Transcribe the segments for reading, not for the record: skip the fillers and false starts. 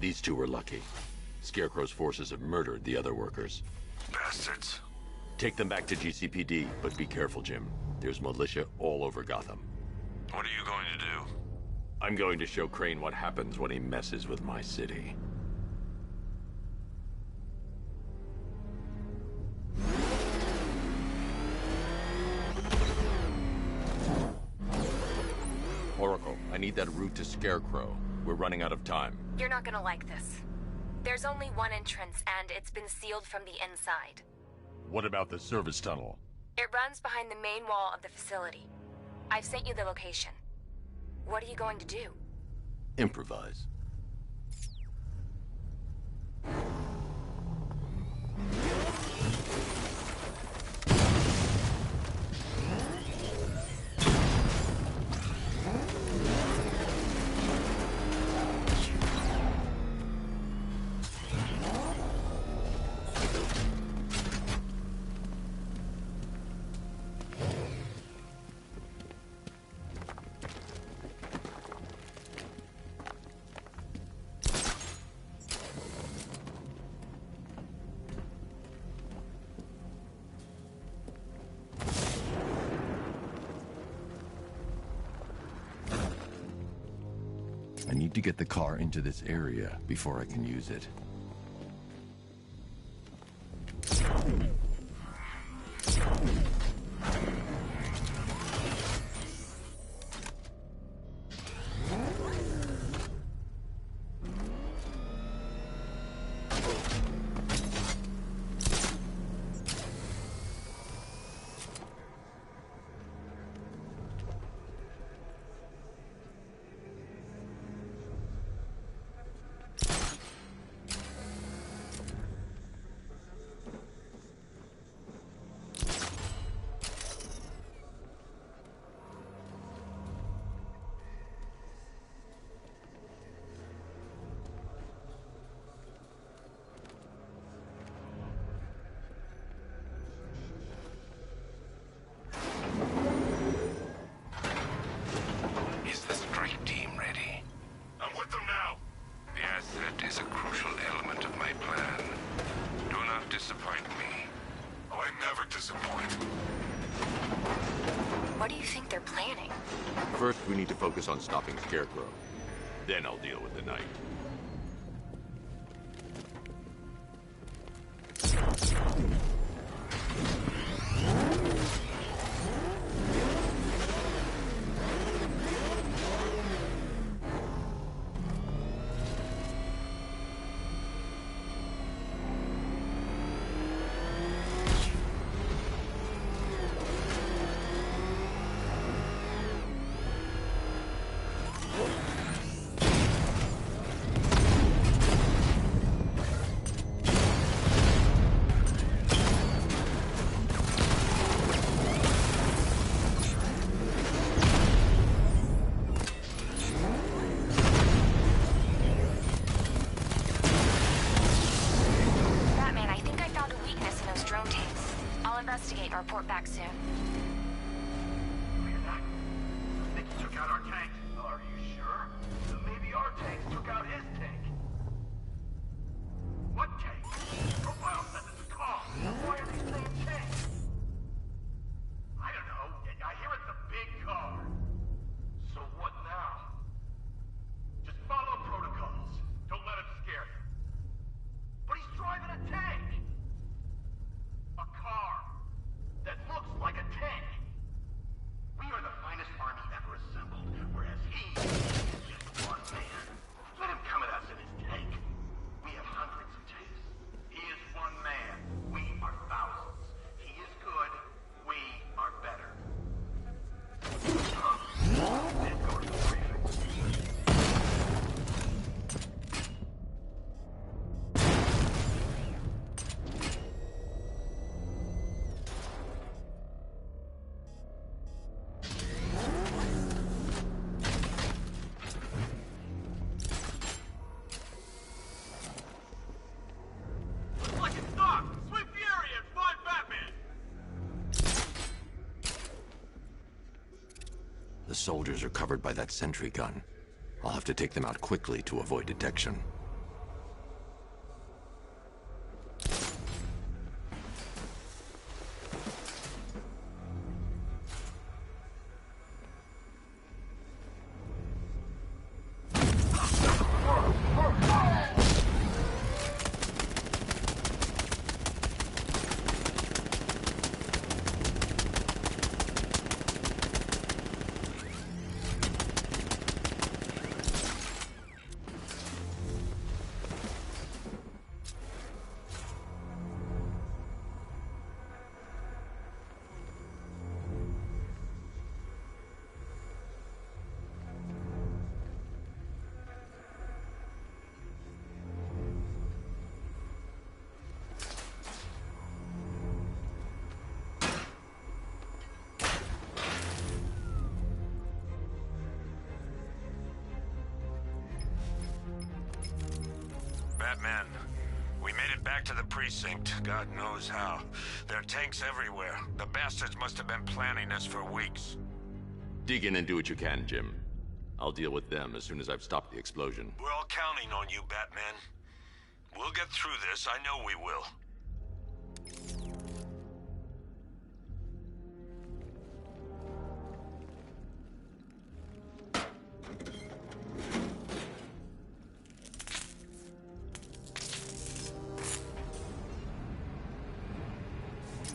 These two were lucky. Scarecrow's forces have murdered the other workers. Bastards. Take them back to GCPD, but be careful, Jim. There's militia all over Gotham. What are you going to do? I'm going to show Crane what happens when he messes with my city. Oracle, I need that route to Scarecrow. We're running out of time. You're not gonna like this. There's only one entrance, and it's been sealed from the inside. What about the service tunnel? It runs behind the main wall of the facility. I've sent you the location. What are you going to do? Improvise. I need to get the car into this area before I can use it. First, we need to focus on stopping Scarecrow. Then I'll deal with the Knight. Investigate and report back soon. Clear that. I think he took out our tanks. Are you sure? Maybe our tanks took out his tank. What tank? Profile says it's a car. Why are they saying tank? I don't know. I hear it's a big car. So what now? Just follow protocols. Don't let him scare you. But he's driving a tank. A car that looks like a tank. We are the finest army ever assembled, whereas he is just one man. Let him come at us in his tank. We have hundreds of tanks. He is one man. We are thousands. He is good. We are better. Then go to the briefing. The soldiers are covered by that sentry gun. I'll have to take them out quickly to avoid detection. Batman. We made it back to the precinct, God knows how. There are tanks everywhere. The bastards must have been planning this for weeks. Dig in and do what you can, Jim. I'll deal with them as soon as I've stopped the explosion. We're all counting on you, Batman. We'll get through this, I know we will.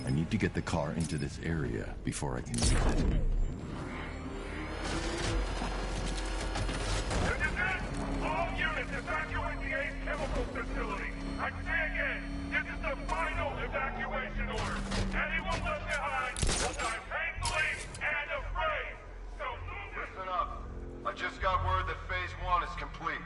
I need to get the car into this area before I can use it. All units evacuate the ACE chemical facility. I say again, this is the final evacuation order. Anyone left behind will die painfully and afraid. So move it. Listen up. I just got word that Phase 1 is complete.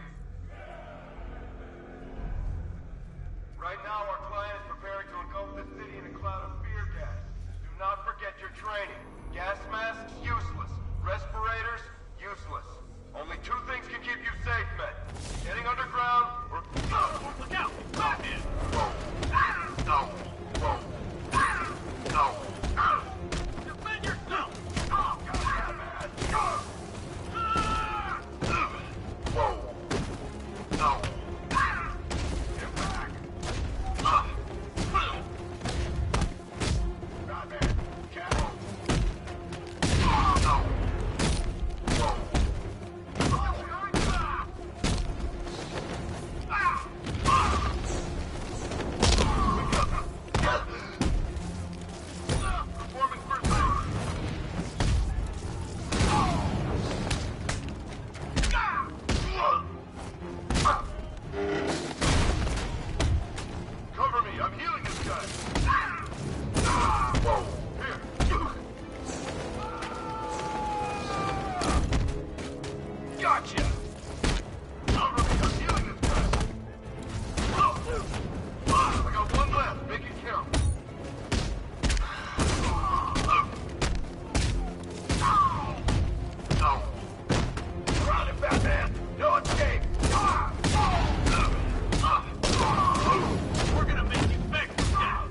Right now, our client is preparing to engulf the city in a cloud of fear gas. Do not forget your training. Gas masks, useless. Respirators, useless. Only two things can keep you safe, men. Getting underground or... Look out! Batman! No! No! Defend yourself! Oh, God, man! No! Get back! Batman! Careful! No! Performing first aid. Cover me, I'm healing this guy. Here. Gotcha. Cover me, I'm healing this guy. I got one left, make it count. No. Run it, Batman! No escape! We're gonna make you beg for that!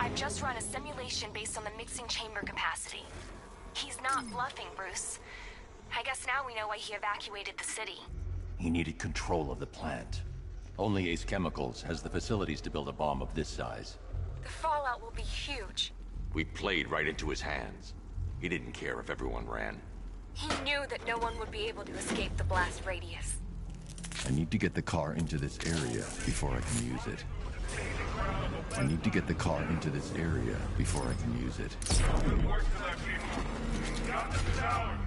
I've just run a simulation based on the mixing chamber capacity. He's not bluffing, Bruce. I guess now we know why he evacuated the city. He needed control of the plant. Only Ace Chemicals has the facilities to build a bomb of this size. The fallout will be huge. We played right into his hands. He didn't care if everyone ran. He knew that no one would be able to escape the blast radius. I need to get the car into this area before I can use it. I need to get the car into this area before I can use it. Work to that people. Down to the tower.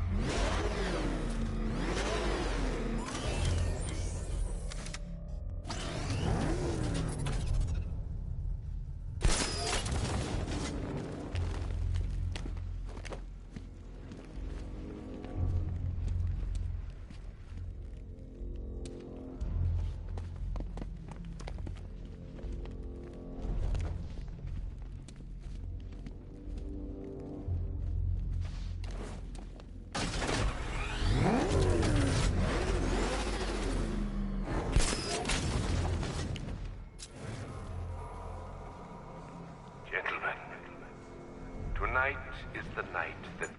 Gentlemen, tonight is the night that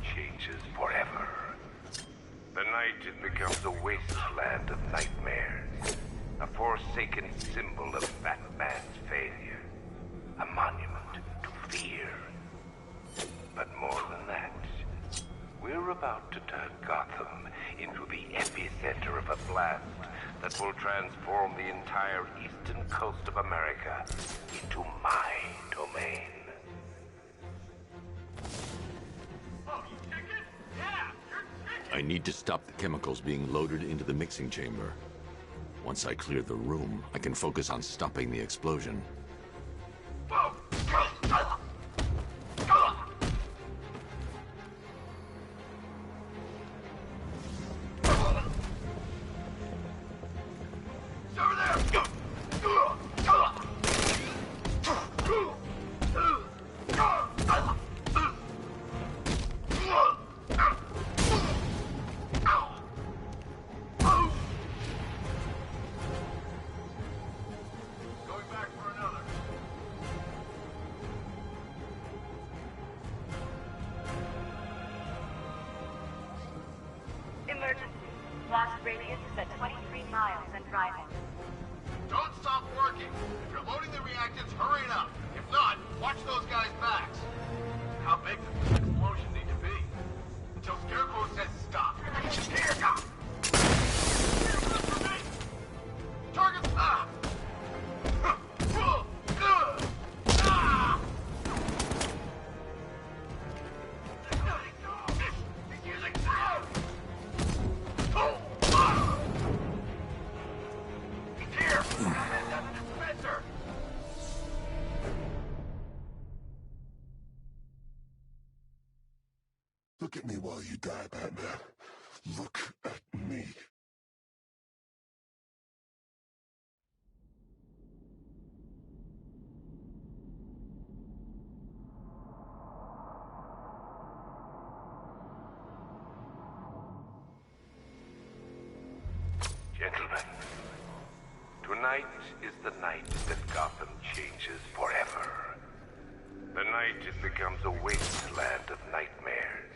changes forever. The night it becomes a wasteland of nightmares, a forsaken symbol of Batman's failure, a monument to fear. But more than that, we're about to turn Gotham into the epicenter of a blast that will transform the entire eastern coast of America into my domain. Oh, you ticket? Yeah, you're ticket. I need to stop the chemicals being loaded into the mixing chamber. Once I clear the room, I can focus on stopping the explosion. Emergency. Blast radius is at 23 miles and driving. Don't stop working. If you're loading the reactants, hurry it up. If not, watch those guys' backs. How big does this explosion need to be? Until Scarecrow says stop. Here, go! Target stop! Look at me while you die, Batman. Look at me. Gentlemen, tonight is the night that Gotham changes forever. The night it becomes a wasteland of nightmares,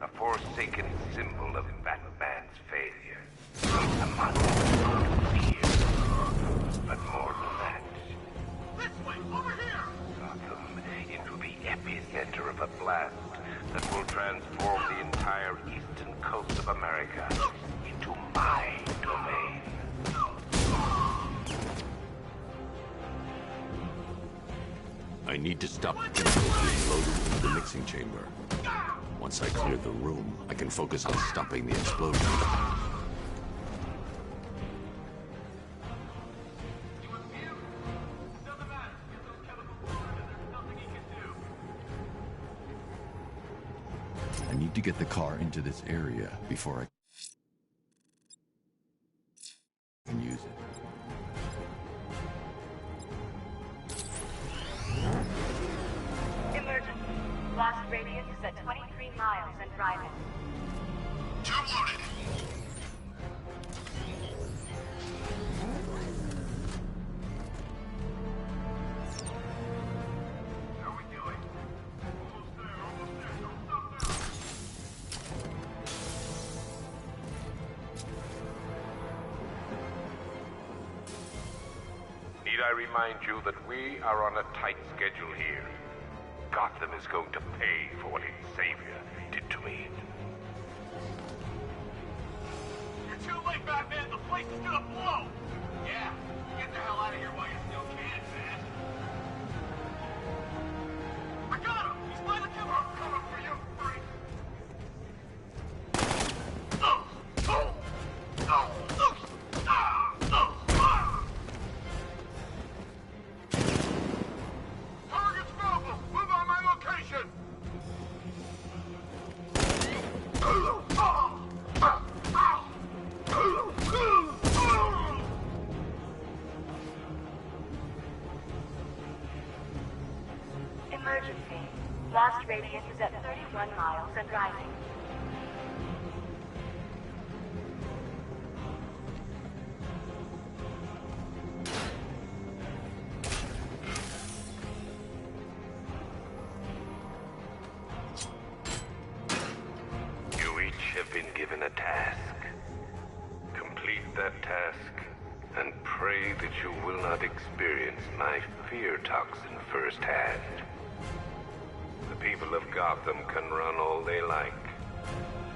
a forsaken symbol of Batman's failure, a monster of fear. But more than that, This way, over here! Gotham into the epicenter of a blast that will transform the entire eastern coast of America into my domain. I need to stop the chemicals being loaded into the mixing chamber. Once I clear the room, I can focus on stopping the explosion. I need to get the car into this area before I can use it. Emergency. Blast radius is at 23 miles and driving. Tube loaded! How are we doing? Almost there, almost there. Don't stop now! Need I remind you that we are on a tight schedule here? Gotham is going to pay for what its savior did to me. You're too late, Batman! The place is gonna blow! Yeah, get the hell out of here while you still can, man! I got him! He's by the killer! I'm coming for you, freak! Target's mobile! Move on my location! Emergency. Blast radius is at 31 miles and rising. You each have been given a task. Complete that task, and pray that you will not experience my fear toxin firsthand. The people of Gotham can run all they like,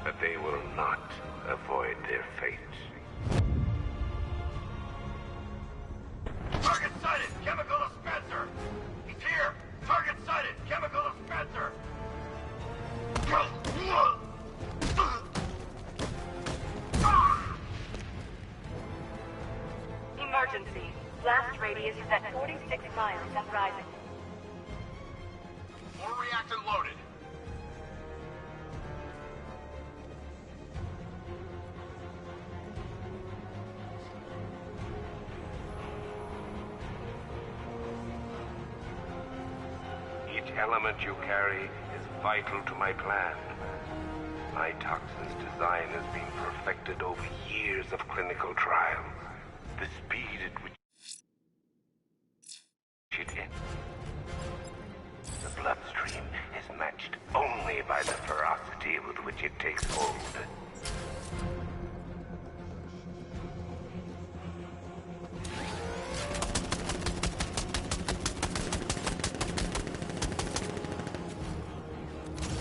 but they will not avoid their fate. Target sighted! Chemical dispenser! He's here! Target sighted! Chemical dispenser! Emergency. Blast radius is at 46 miles and rising. More reactor loaded. Each element you carry is vital to my plan. My toxin's design has been perfected over years of clinical trials. The speed at which it hits. The bloodstream is matched only by the ferocity with which it takes hold.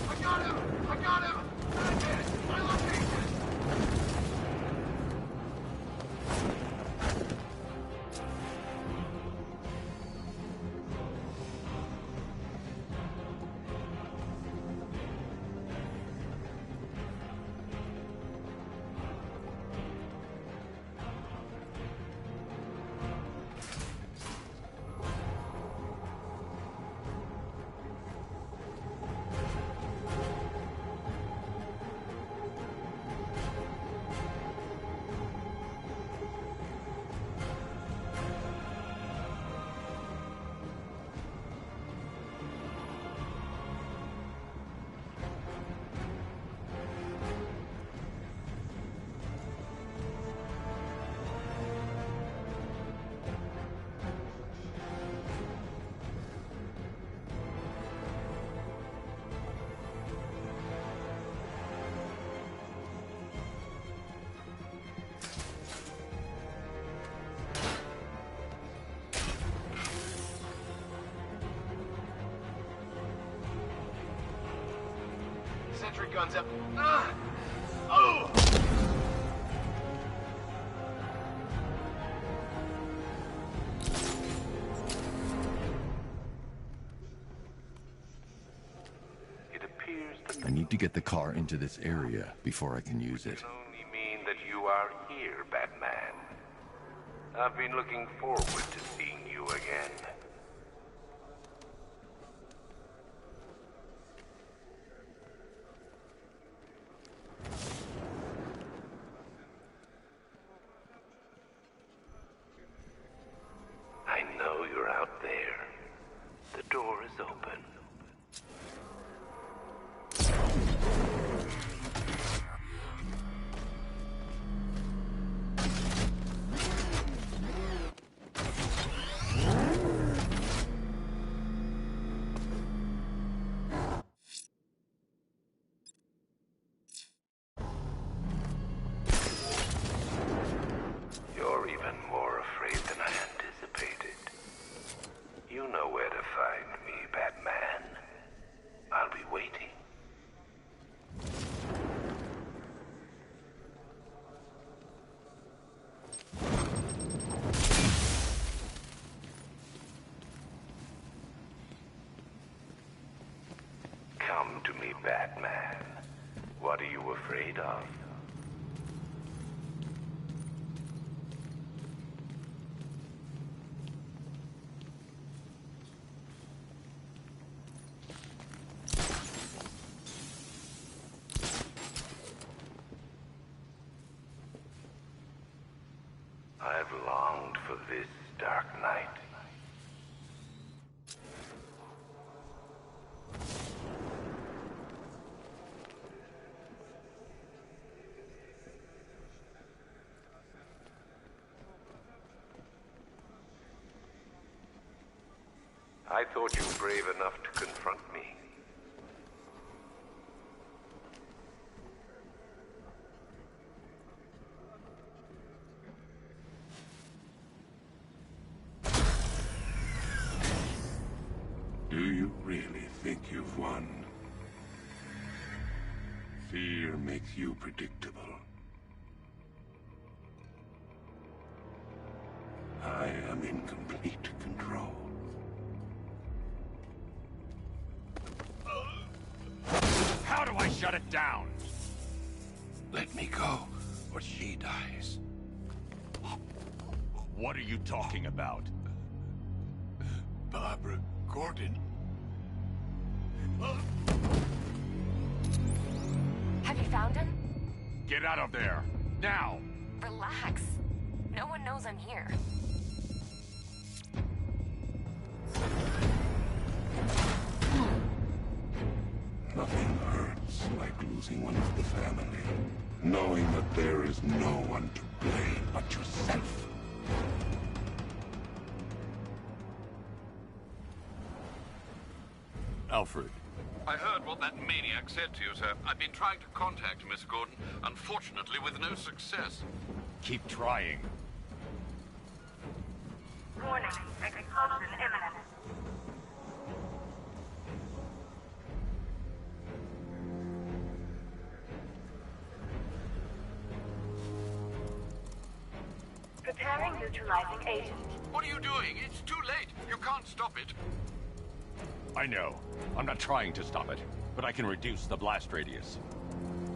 I got him! I got him! I did it! My location! Sentry guns up. Ah! Oh! It appears that I need to get the car into this area before I can use it. can only mean that you are here, Batman. I've been looking forward to seeing you again. I know you're out there. The door is open. You're even more afraid than I anticipated. You know where to find me, Batman. I'll be waiting. Come to me, Batman. What are you afraid of? I've longed for this dark night. I thought you were brave enough to confront me. Do you really think you've won? Fear makes you predictable. I am in complete control. How do I shut it down? Let me go, or she dies. What are you talking about? Barbara Gordon. Have you found him? Get out of there! Now! Relax. No one knows I'm here. Nothing hurts like losing one of the family. Knowing that there is no one to blame but yourself. Alfred. I heard what that maniac said to you, sir. I've been trying to contact Miss Gordon, unfortunately with no success. Keep trying. Warning, explosion imminent. Preparing neutralizing agent. What are you doing? It's too late. You can't stop it. I know. I'm not trying to stop it, but I can reduce the blast radius.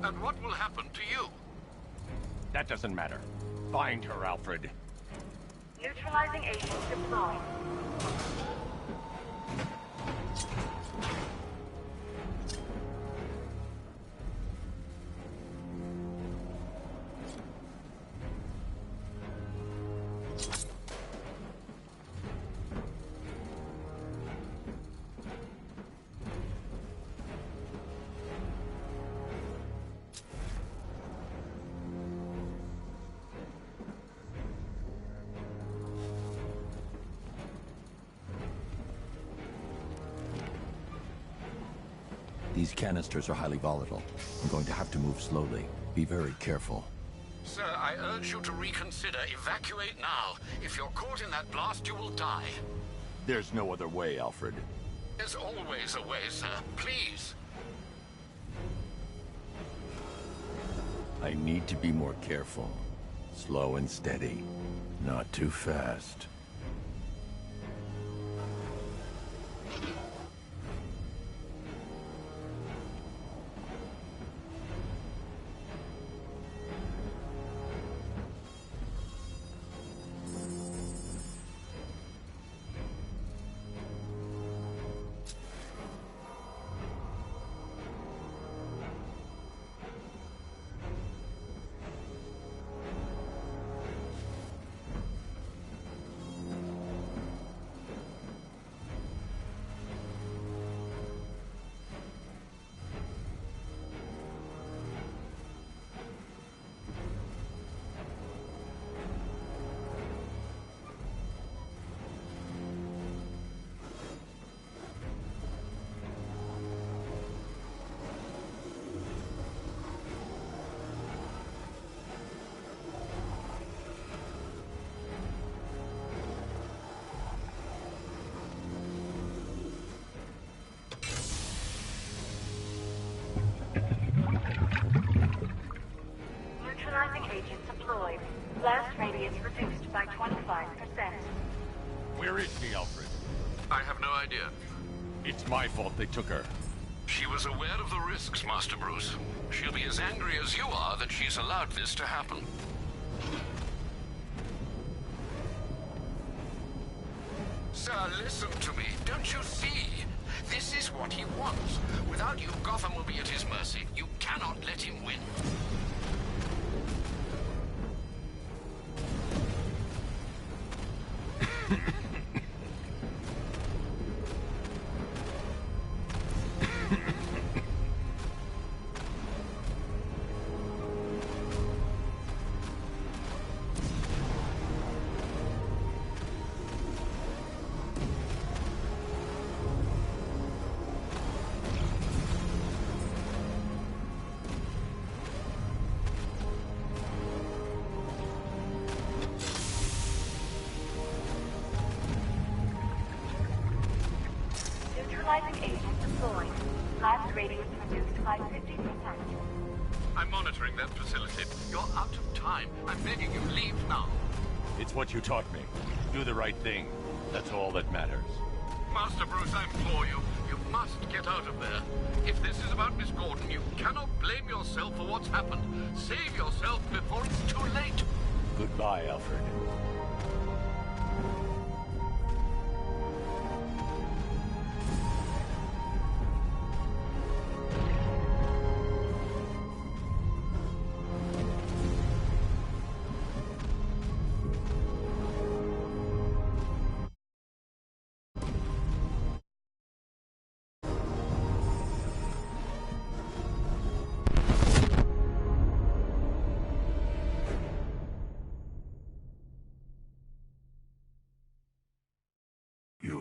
And what will happen to you? That doesn't matter. Find her, Alfred. Neutralizing agent deployed. These canisters are highly volatile. I'm going to have to move slowly. Be very careful. Sir, I urge you to reconsider. Evacuate now. If you're caught in that blast, you will die. There's no other way, Alfred. There's always a way, sir. Please. I need to be more careful. Slow and steady. Not too fast. Neutralizing agent deployed. Blast radius reduced by 25%. Where is she, Alfred? I have no idea. It's my fault they took her. She was aware of the risks, Master Bruce. She'll be as angry as you are that she's allowed this to happen. Sir, listen to me. Don't you see? This is what he wants. Without you, Gotham will be at his mercy. You cannot let him win. Neutralizing agent deployed. Blast radius reduced by 50%. I'm monitoring that facility. You're out of time. I'm begging you, leave now. It's what you taught me. Do the right thing. That's all that matters. Master Bruce, I implore you. You must get out of there. If this is about Miss Gordon, you cannot blame yourself for what's happened. Save yourself before it's too late. Goodbye, Alfred.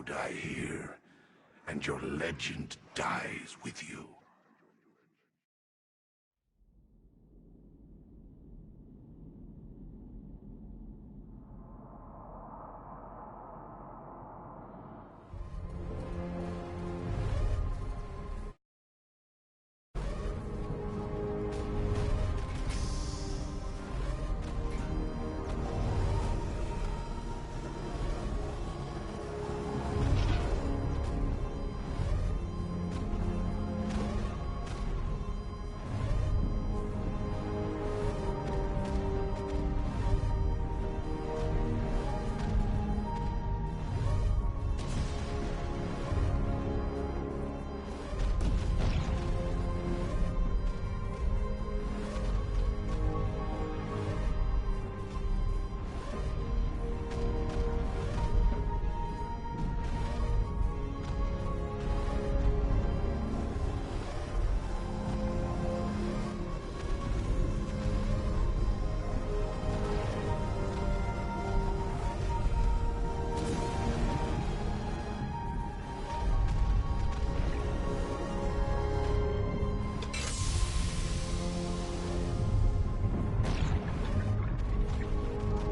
hero die here, and your legend dies with you.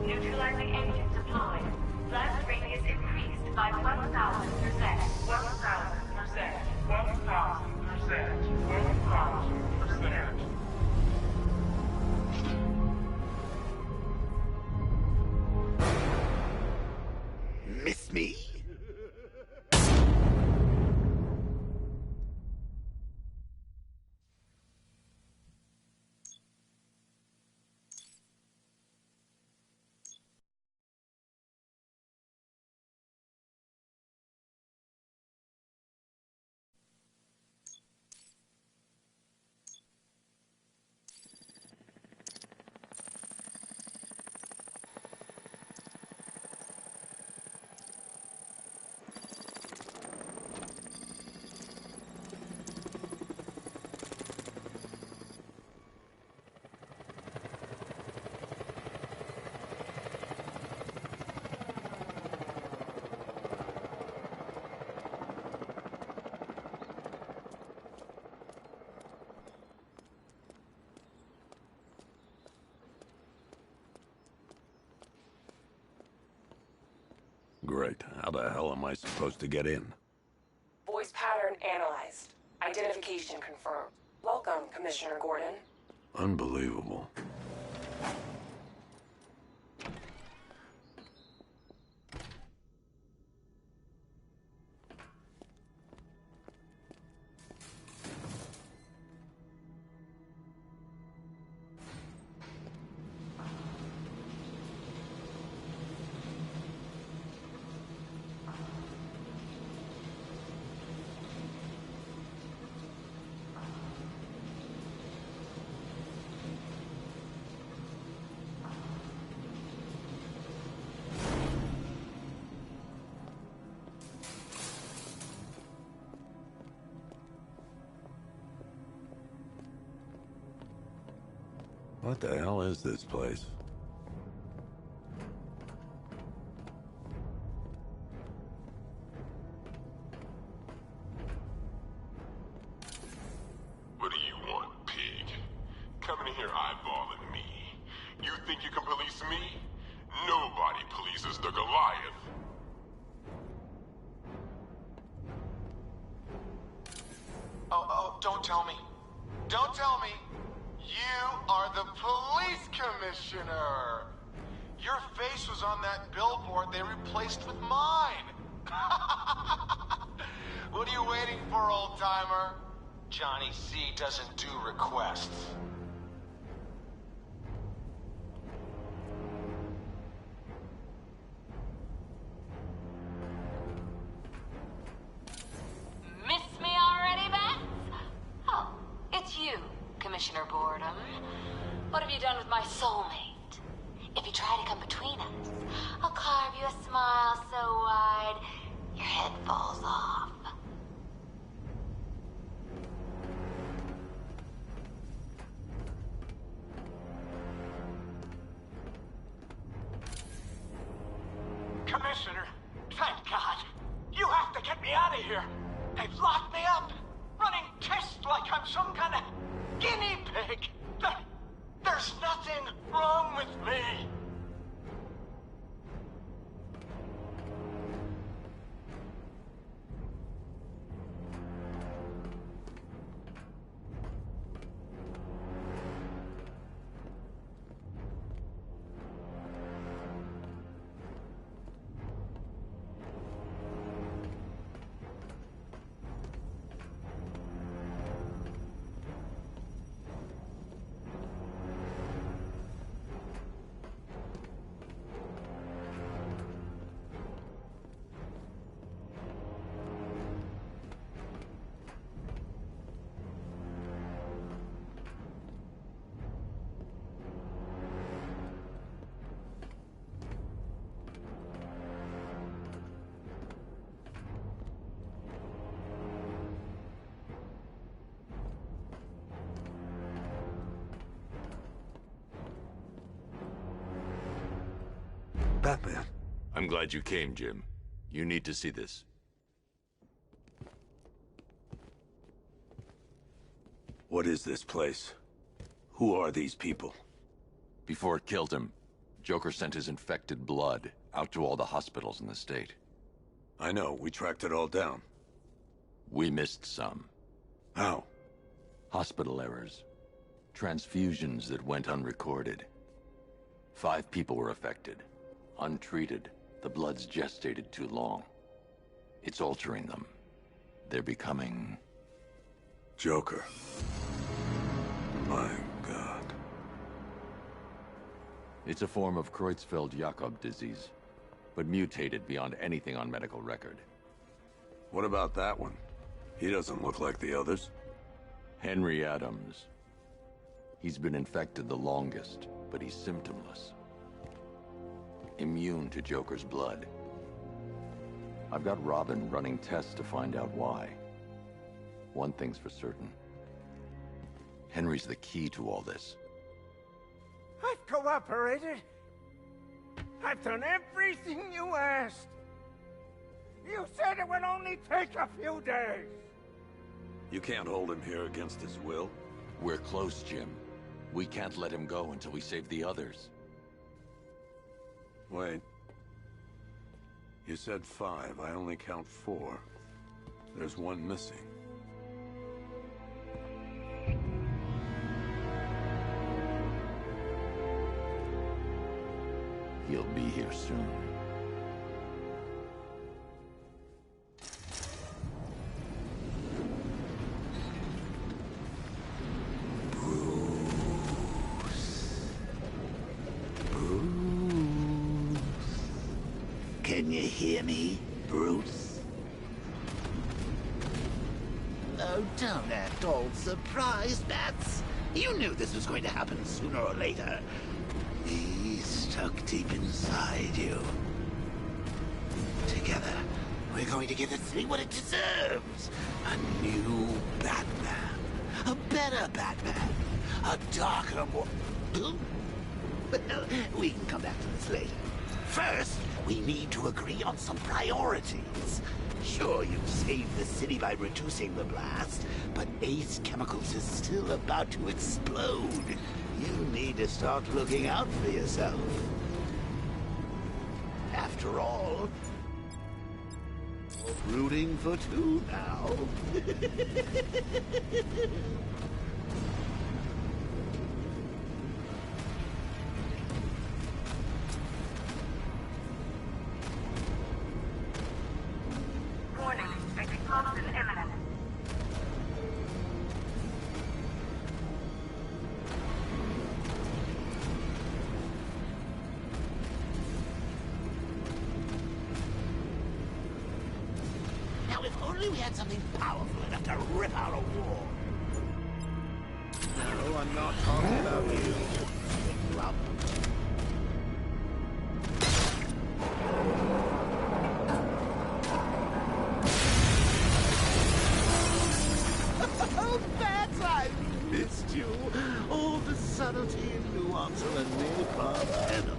Neutralizing engine deployed. Blast radius increased by 1,000%. 1,000%. 1,000%. 1,000%. Miss me? Great. How the hell am I supposed to get in? Voice pattern analyzed. Identification confirmed. Welcome, Commissioner Gordon. Unbelievable. What the hell is this place? What do you want, pig? Coming in here eyeballing me. You think you can police me? Nobody polices the Goliath. Oh, don't tell me. Don't tell me. You are the police commissioner. Your face was on that billboard they replaced with mine. What are you waiting for, old-timer? Johnny C doesn't do requests. Miss me already, Bats? Oh, it's you, Commissioner Boredom. What have you done with my soulmate? If you try to come between us, I'll carve you a smile so wide, your head falls off. Commissioner, thank God. You Batman. I'm glad you came, Jim. You need to see this. What is this place? Who are these people? Before it killed him, Joker sent his infected blood out to all the hospitals in the state. I know, we tracked it all down. We missed some. How? Hospital errors. Transfusions that went unrecorded. 5 people were affected. Untreated, the blood's gestated too long. It's altering them. They're becoming... Joker. My God. It's a form of Creutzfeldt-Jakob disease, but mutated beyond anything on medical record. What about that one? He doesn't look like the others. Henry Adams. He's been infected the longest, but he's symptomless. Immune to Joker's blood. I've got Robin running tests to find out why. One thing's for certain. Henry's the key to all this. I've cooperated. I've done everything you asked. You said it would only take a few days. You can't hold him here against his will. We're close, Jim. We can't let him go until we save the others. Wait. You said 5. I only count 4. There's one missing. He'll be here soon. Can you hear me, Bruce? Oh, don't act all surprised, Bats. You knew this was going to happen sooner or later. He's stuck deep inside you. Together, we're going to give the city what it deserves. A new Batman. A better Batman. A darker, more... Well, we can come back to this later. First, we need to agree on some priorities. Sure, you've saved the city by reducing the blast, but Ace Chemicals is still about to explode. You need to start looking out for yourself. After all, rooting for 2 now. Warning, explosion imminent. Now, if only we had something powerful enough to rip out a wall. No, I'm not talking about you. Well, oh, Bats, I missed you. All the subtlety and nuance of a napalm enemy.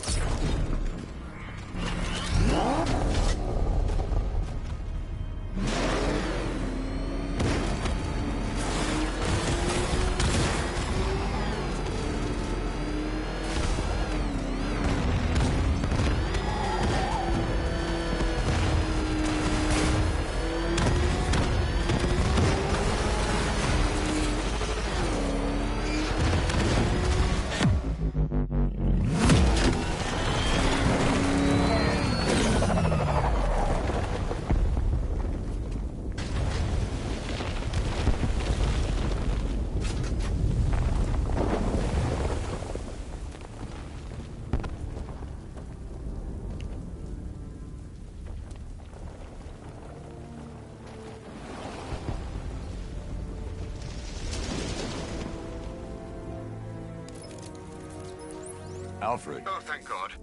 Alfred. Oh, thank God.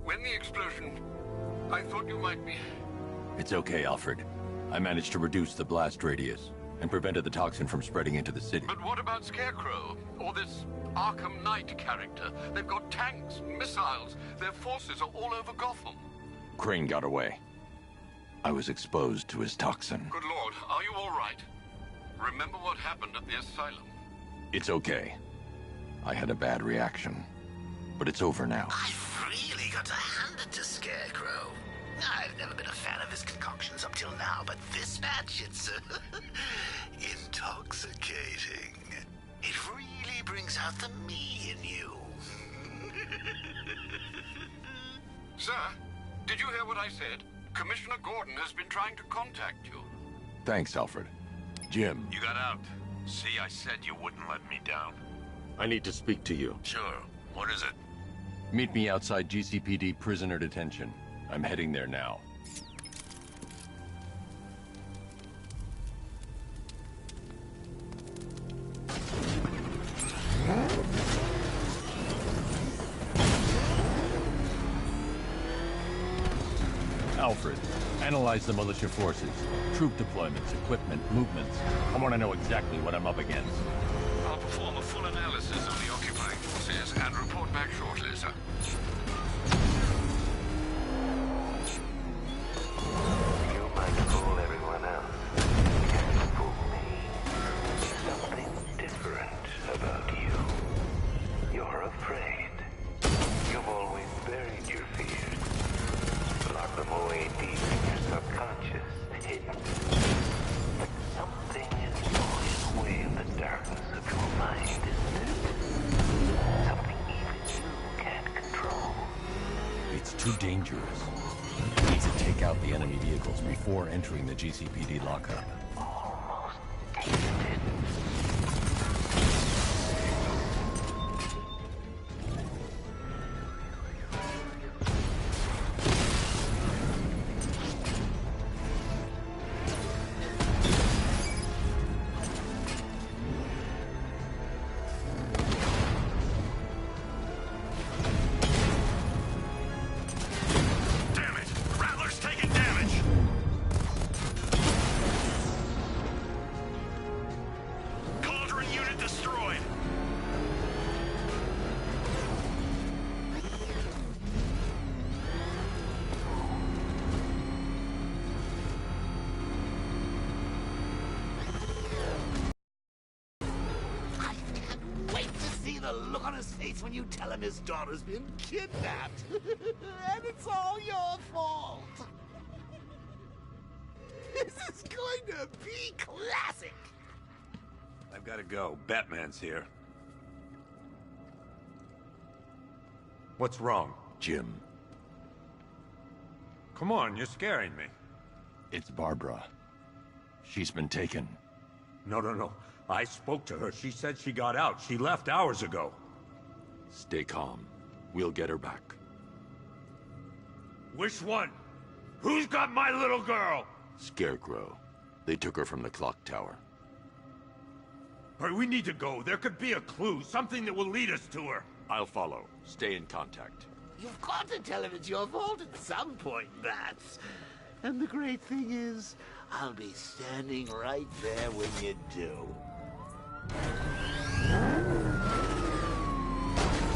When the explosion... I thought you might be... It's okay, Alfred. I managed to reduce the blast radius. and prevented the toxin from spreading into the city. But what about Scarecrow? Or this Arkham Knight character? They've got tanks, missiles. Their forces are all over Gotham. Crane got away. I was exposed to his toxin. Good Lord, are you all right? Remember what happened at the asylum? It's okay. I had a bad reaction. But it's over now. I've really got to hand it to Scarecrow. I've never been a fan of his concoctions up till now, but this match, it's intoxicating. It really brings out the me in you. Sir, did you hear what I said? Commissioner Gordon has been trying to contact you. Thanks, Alfred. Jim. You got out. See, I said you wouldn't let me down. I need to speak to you. Sure. What is it? Meet me outside GCPD prisoner detention. I'm heading there now. Alfred, analyze the militia forces, troop deployments, equipment, movements. I want to know exactly what I'm up against. I'll perform a full analysis of the occupying forces and report back shortly, sir. You might fool everyone else. You can't fool me. There's something different about you. You're afraid. You've always buried your fears. Lock them away deep in your subconscious, hidden. But something is gnawing away in the darkness of your mind, isn't it? Something even you can't control. It's too dangerous. We need to take out the enemy vehicles before entering the GCPD lockup. Almost tasted. Look on his face when you tell him his daughter's been kidnapped. And it's all your fault. This is going to be classic. I've got to go. Batman's here. What's wrong? Jim. Come on, you're scaring me. It's Barbara. She's been taken. No. I spoke to her. She said she got out. She left hours ago. Stay calm. We'll get her back. Which one? Who's got my little girl? Scarecrow. They took her from the clock tower. Hurry, we need to go. There could be a clue, something that will lead us to her. I'll follow. Stay in contact. You've got to tell him it's your fault at some point, Bats. And the great thing is, I'll be standing right there when you do.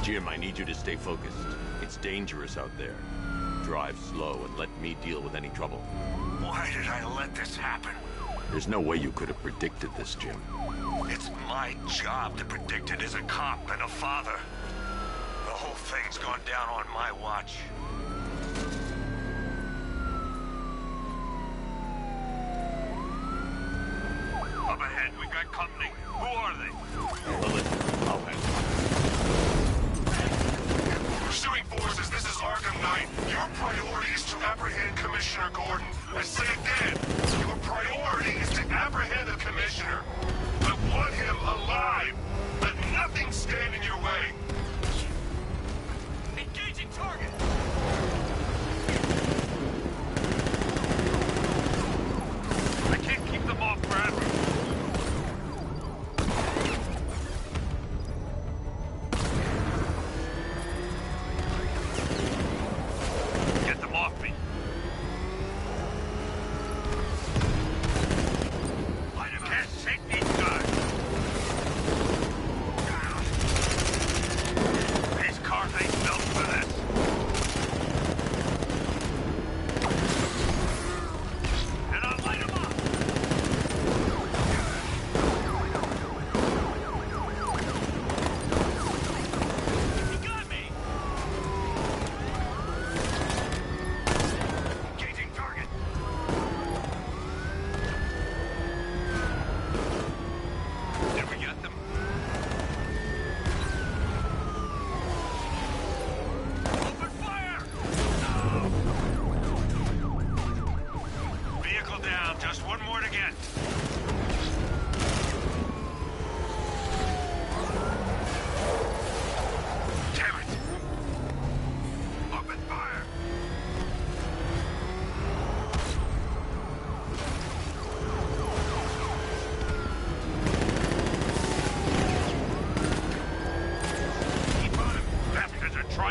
Jim, I need you to stay focused. It's dangerous out there. Drive slow and let me deal with any trouble. Why did I let this happen? There's no way you could have predicted this, Jim. It's my job to predict it as a cop and a father. The whole thing's gone down on my watch. Up ahead, we got company. Who are they? I'll handle it. Pursuing forces, this is Arkham Knight. Your priority is to apprehend Commissioner Gordon. I say again, your priority is to apprehend the Commissioner. I want him alive. Let nothing stand in your way. Engaging target. I can't keep them off forever. Get them off me.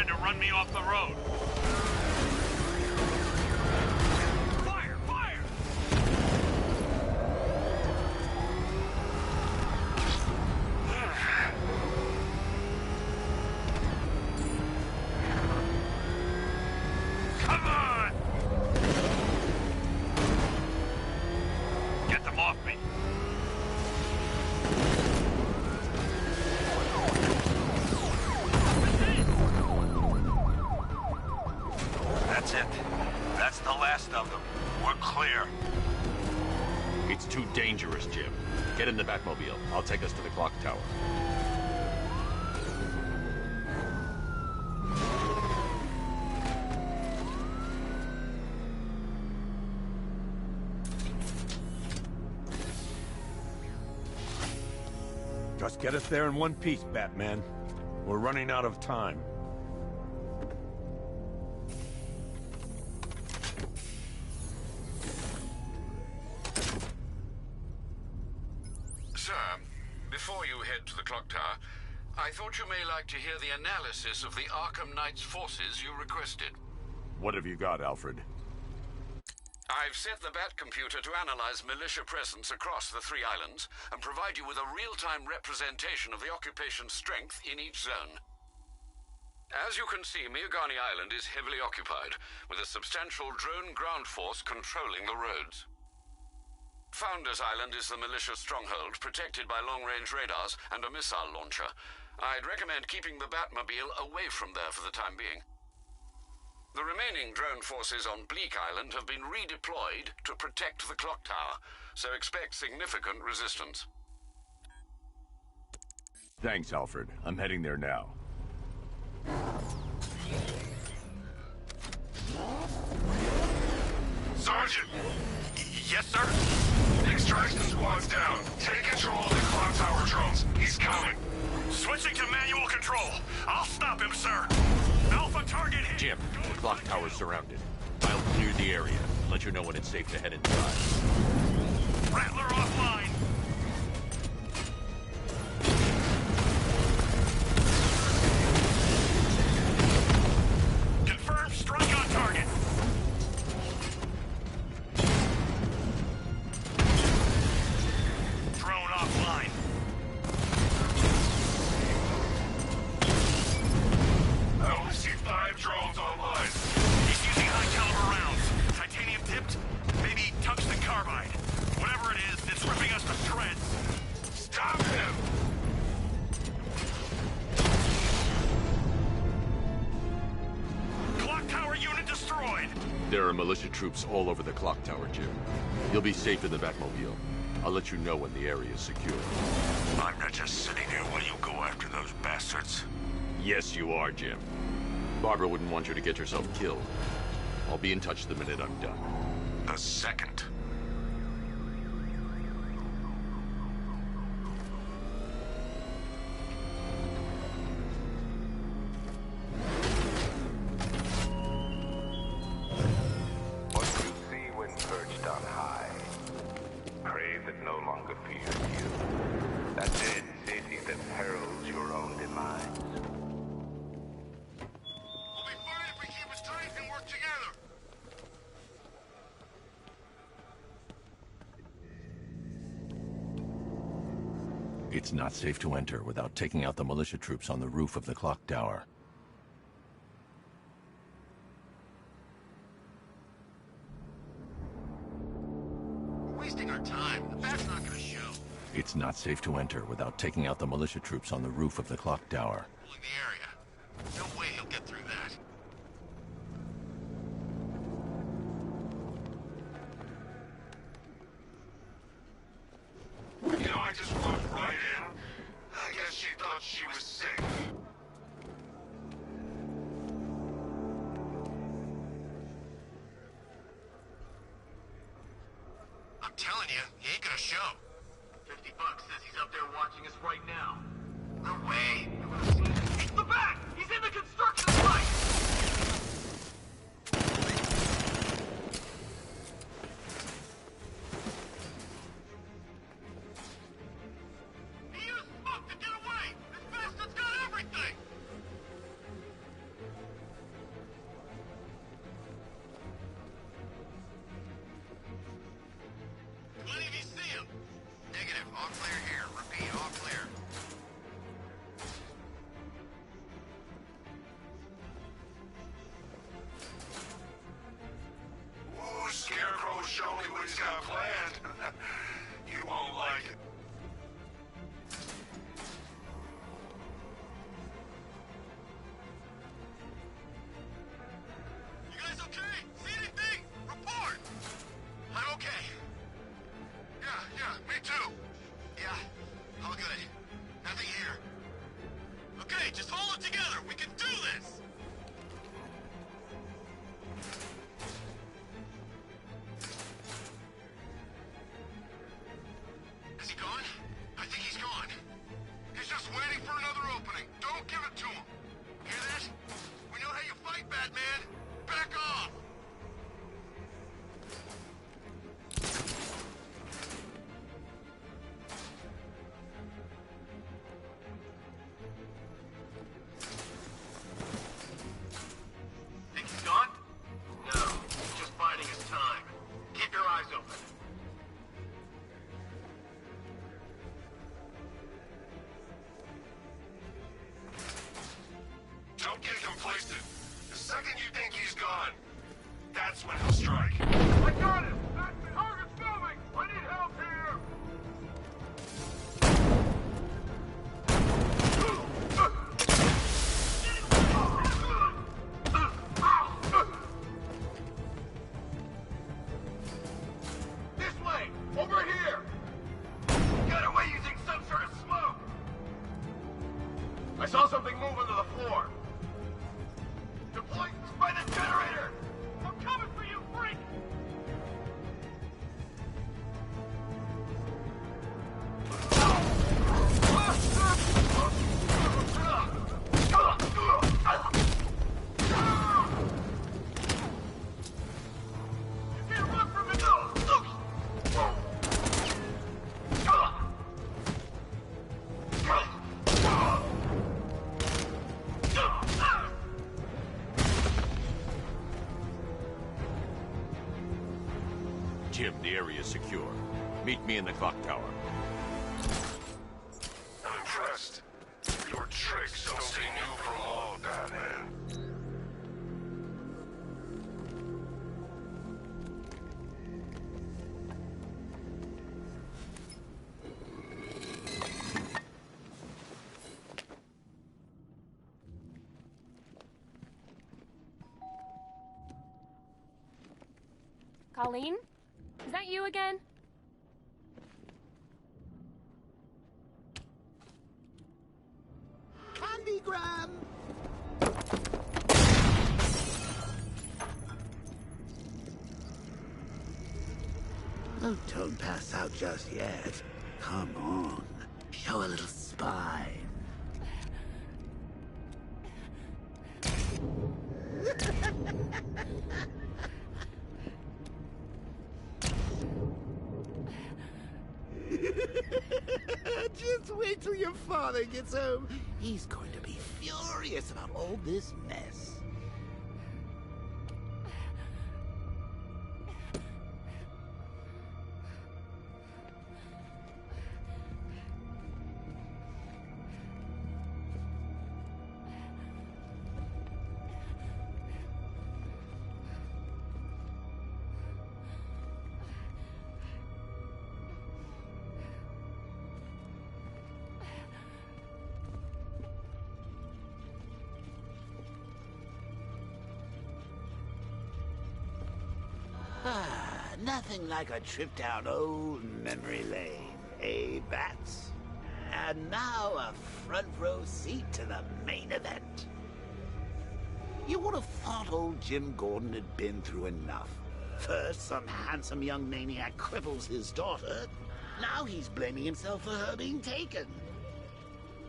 tried to run me off the road. Fire! Fire! Come on! Get them off me. That's it. That's the last of them. We're clear. It's too dangerous, Jim. Get in the Batmobile. I'll take us to the clock tower. Just get us there in one piece, Batman. We're running out of time. Sir, before you head to the clock tower, I thought you may like to hear the analysis of the Arkham Knight's forces you requested. What have you got, Alfred? I've set the Bat computer to analyze militia presence across the 3 islands and provide you with a real-time representation of the occupation's strength in each zone. As you can see, Miagani Island is heavily occupied, with a substantial drone ground force controlling the roads. Founders Island is the militia stronghold, protected by long-range radars and a missile launcher. I'd recommend keeping the Batmobile away from there for the time being. The remaining drone forces on Bleak Island have been redeployed to protect the clock tower, so expect significant resistance. Thanks, Alfred. I'm heading there now. Sergeant! Yes, sir? Extraction squad's down. Take control of the clock tower drones. He's coming. Switching to manual control. I'll stop him, sir. Alpha target hit. Jim, the clock tower's surrounded. I'll clear the area. Let you know when it's safe to head inside. Rattler offline. Confirm strike on target. Drone offline. I only see 5 drones online. He's using high-caliber rounds. Titanium tipped? Maybe tungsten carbide. Whatever it is, it's ripping us to shreds. Stop him! Clock tower unit destroyed! There are militia troops all over the clock tower, Jim. You'll be safe in the Batmobile. I'll let you know when the area is secure. I'm not just sitting here while you go after those bastards. Yes, you are, Jim. Barbara wouldn't want you to get yourself killed. I'll be in touch the minute I'm done. The second. What you see when perched on high, prey that no longer fears you. That dead city that heralds your own demise. We'll be fine if we keep us tight and work together. It's not safe to enter without taking out the militia troops on the roof of the clock tower. We're wasting our time. The Bat's not gonna show. It's not safe to enter without taking out the militia troops on the roof of the clock tower. Pulling the area. No way he'll get through that. You know, I just walked right in. I guess she thought she was sick. I'm telling you, he ain't gonna show. $50 says he's up there watching us right now. No way. It's the Bat! He's in the construction site! He used smoke to get away! This bastard's got everything! All good. Nothing here. Okay, just hold it together. We can do this! Is he gone? I think he's gone. He's just waiting for another opening. Don't give it to him. Hear that? We know how you fight, Batman. Back off! Think he's gone? No, he's just biding his time. Keep your eyes open. Don't get complacent. The second you think he's gone, that's when he'll strike. I got him! The target's moving! I need help here! This way! Over here! Got away using some sort of smoke! I saw something move onto the floor. Deploy by the generator! I'm coming for you, freak! You can't run from it! Jim, the area is secure. Meet me in the clock tower. I'm impressed. Your tricks don't stay new for long, Batman. Colleen? Is that you again? Candygram! Oh, don't pass out just yet. Come on. Show a little spine. Just wait till your father gets home. He's going to be furious about all this mess. Nothing like a trip down old memory lane, eh, Bats? And now a front row seat to the main event. You would have thought old Jim Gordon had been through enough. First, some handsome young maniac cripples his daughter. Now he's blaming himself for her being taken.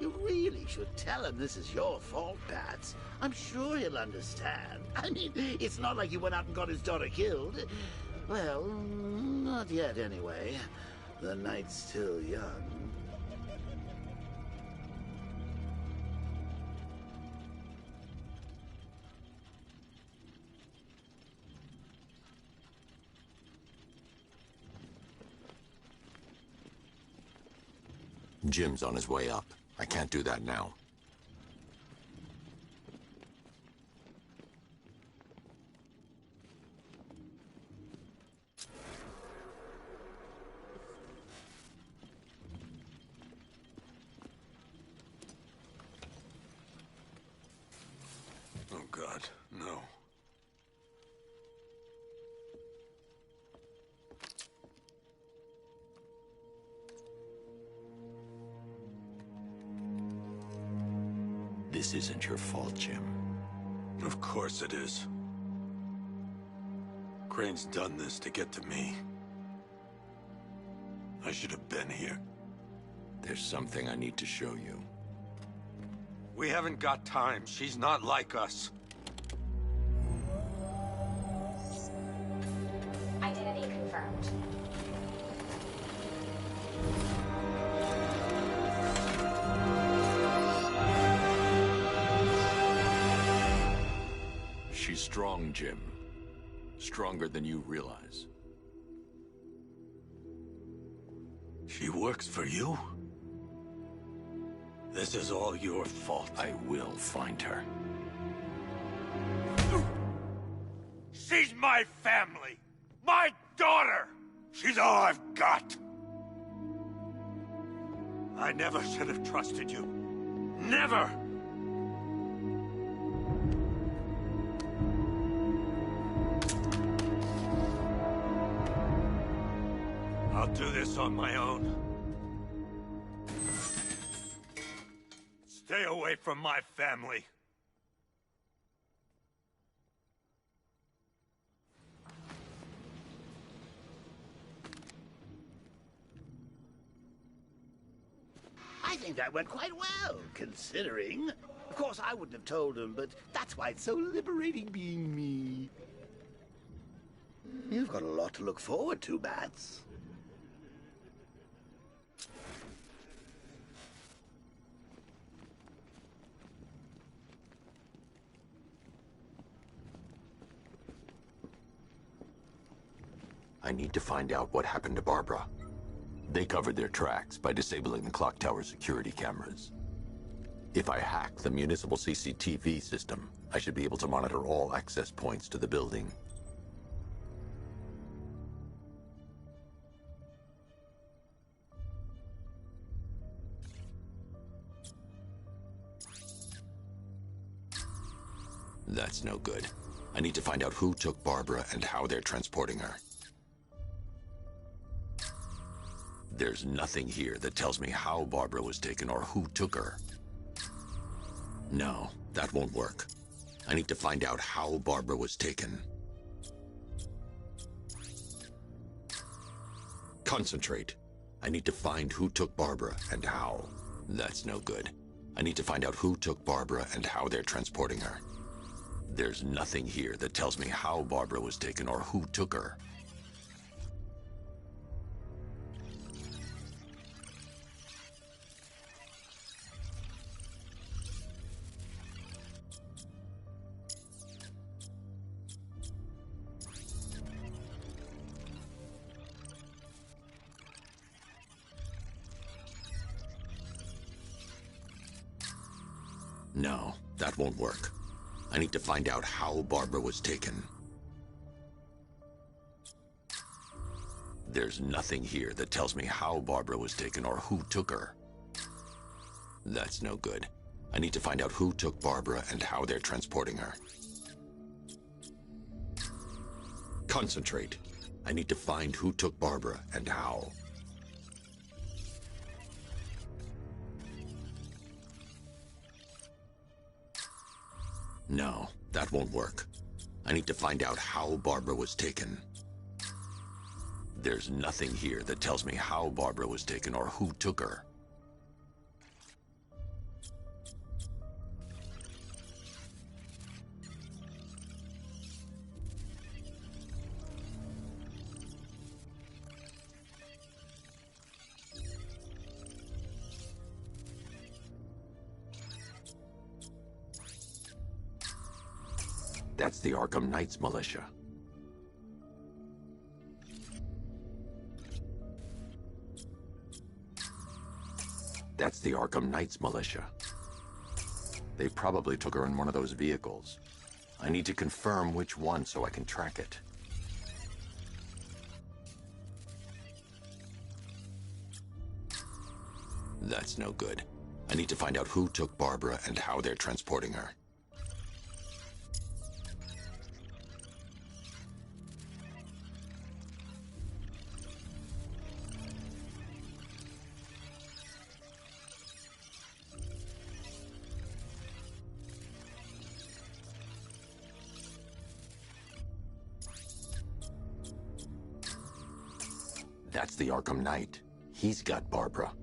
You really should tell him this is your fault, Bats. I'm sure he'll understand. I mean, it's not like you went out and got his daughter killed. Well, not yet anyway. The night's still young. Jim's on his way up. I can't do that now. Oh, God, no. This isn't your fault, Jim. Of course it is. Crane's done this to get to me. I should have been here. There's something I need to show you. We haven't got time. She's not like us. Identity confirmed. She's strong, Jim. Stronger than you realize. She works for you? This is all your fault. I will find her. She's my family! My daughter! She's all I've got! I never should have trusted you. Never! I'll do this on my own. Stay away from my family. I think that went quite well, considering. Of course, I wouldn't have told him, but that's why it's so liberating being me. You've got a lot to look forward to, Bats. I need to find out what happened to Barbara. They covered their tracks by disabling the clock tower security cameras. If I hack the municipal CCTV system, I should be able to monitor all access points to the building. That's no good. I need to find out who took Barbara and how they're transporting her. There's nothing here that tells me how Barbara was taken or who took her. No, that won't work. I need to find out how Barbara was taken. Concentrate. I need to find who took Barbara and how. That's no good. I need to find out who took Barbara and how they're transporting her. There's nothing here that tells me how Barbara was taken or who took her. No, that won't work. I need to find out how Barbara was taken. There's nothing here that tells me how Barbara was taken or who took her. That's no good. I need to find out who took Barbara and how they're transporting her. Concentrate. I need to find who took Barbara and how. No, that won't work. I need to find out how Barbara was taken. There's nothing here that tells me how Barbara was taken or who took her. That's the Arkham Knights militia. That's the Arkham Knights militia. They probably took her in one of those vehicles. I need to confirm which one so I can track it. That's no good. I need to find out who took Barbara and how they're transporting her. That's the Arkham Knight. He's got Barbara.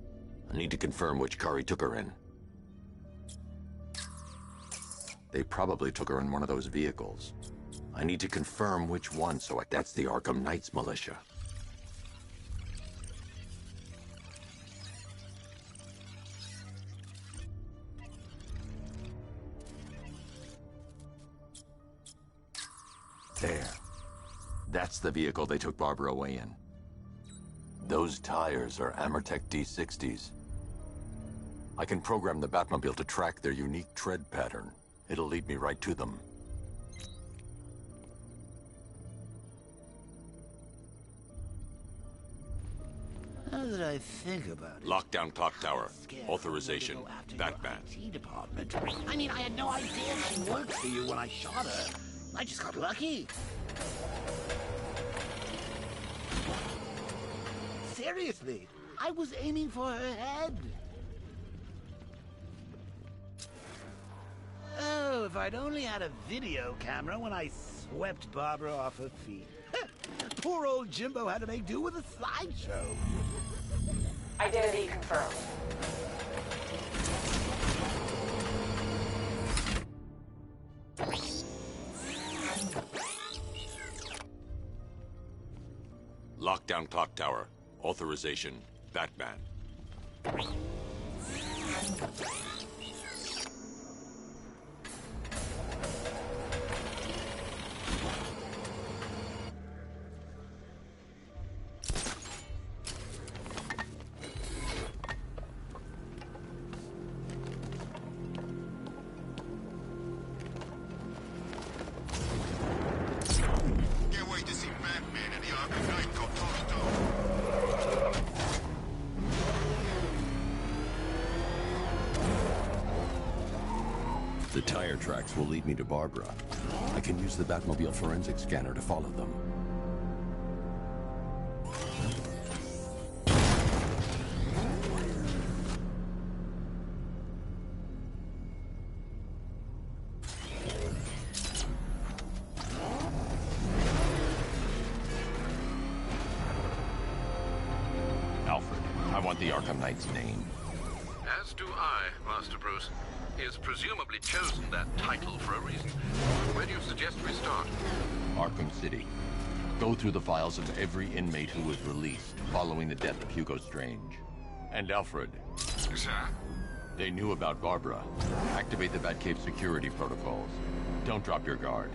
I need to confirm which car he took her in. They probably took her in one of those vehicles. I need to confirm which one, that's the Arkham Knight's militia. There. That's the vehicle they took Barbara away in. Those tires are Amertech D60s. I can program the Batmobile to track their unique tread pattern. It'll lead me right to them. How did I think about it? Lockdown clock tower. Authorization. Batman. Department. I mean, I had no idea she worked for you when I shot her. I just got lucky. Seriously, I was aiming for her head. Oh, if I'd only had a video camera when I swept Barbara off her feet. Poor old Jimbo had to make do with a slideshow. Identity confirmed. Lockdown clock tower. Authorization. Batman. Can't wait to see Batman and the Arkham Knight go toe-to-toe. The tire tracks will lead me to Barbara. I can use the Batmobile forensic scanner to follow them. Alfred, I want the Arkham Knight's name. As do I, Master Bruce. He has presumably chosen that title for a reason. Where do you suggest we start? Arkham City. Go through the files of every inmate who was released following the death of Hugo Strange. And Alfred. Sir? They knew about Barbara. Activate the Batcave security protocols. Don't drop your guard.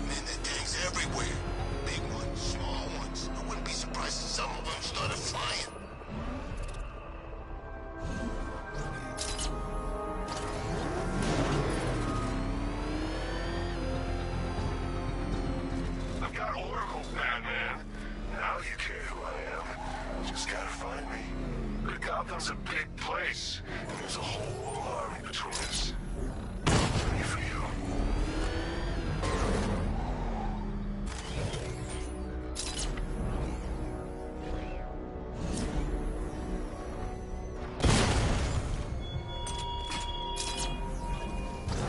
Man, there gangs everywhere. Big ones, small ones. I wouldn't be surprised if some of them started flying. I've got oracles, Batman. Now you care who I am. You just gotta find me. But Gotham's a big place. And there's a whole army between us. Ready for you.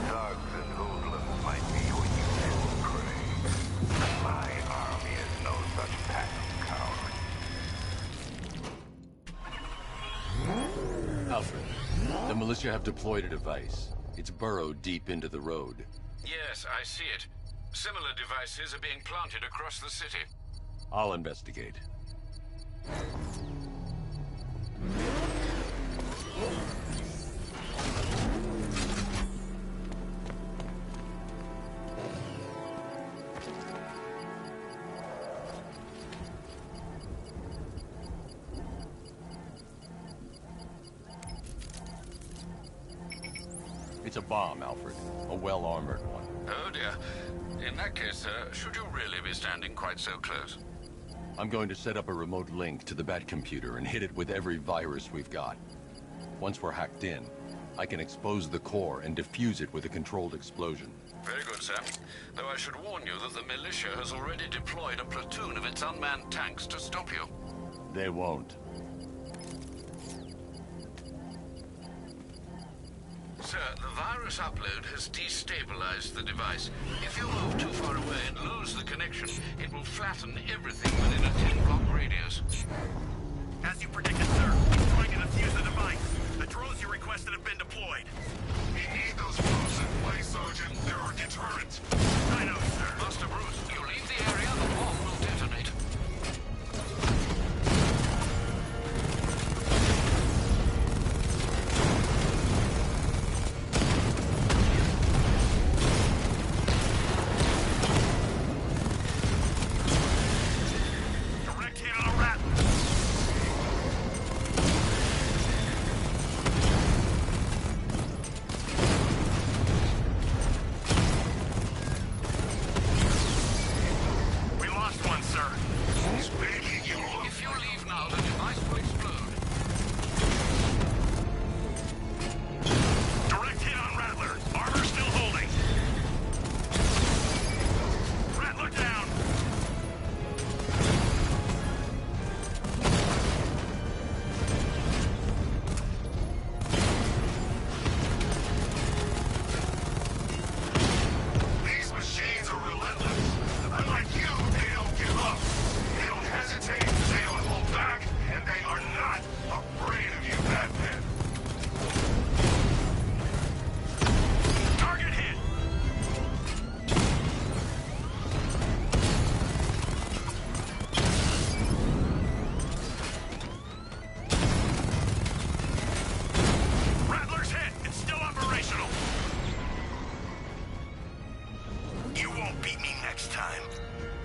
Thugs and hoodlums might be your usual prey. My army is no such pack of cowards. Alfred, the militia have deployed a device. It's burrowed deep into the road. Yes, I see it. Similar devices are being planted across the city. I'll investigate. It's a bomb, Alfred. A well-armored one. Oh dear. In that case, should you really be standing quite so close? I'm going to set up a remote link to the Batcomputer and hit it with every virus we've got. Once we're hacked in, I can expose the core and defuse it with a controlled explosion. Very good, sir. Though I should warn you that the militia has already deployed a platoon of its unmanned tanks to stop you. They won't. Sir, the virus upload has destabilized the device. If you move too far away and lose the connection, it will flatten everything within a 10-block radius. As you predicted, sir, he's trying to defuse the device. The drones you requested have been deployed. We need those drones in place, Sergeant. They're our deterrent. I know, sir. Master Bruce, you leave the area, the bomb will detonate.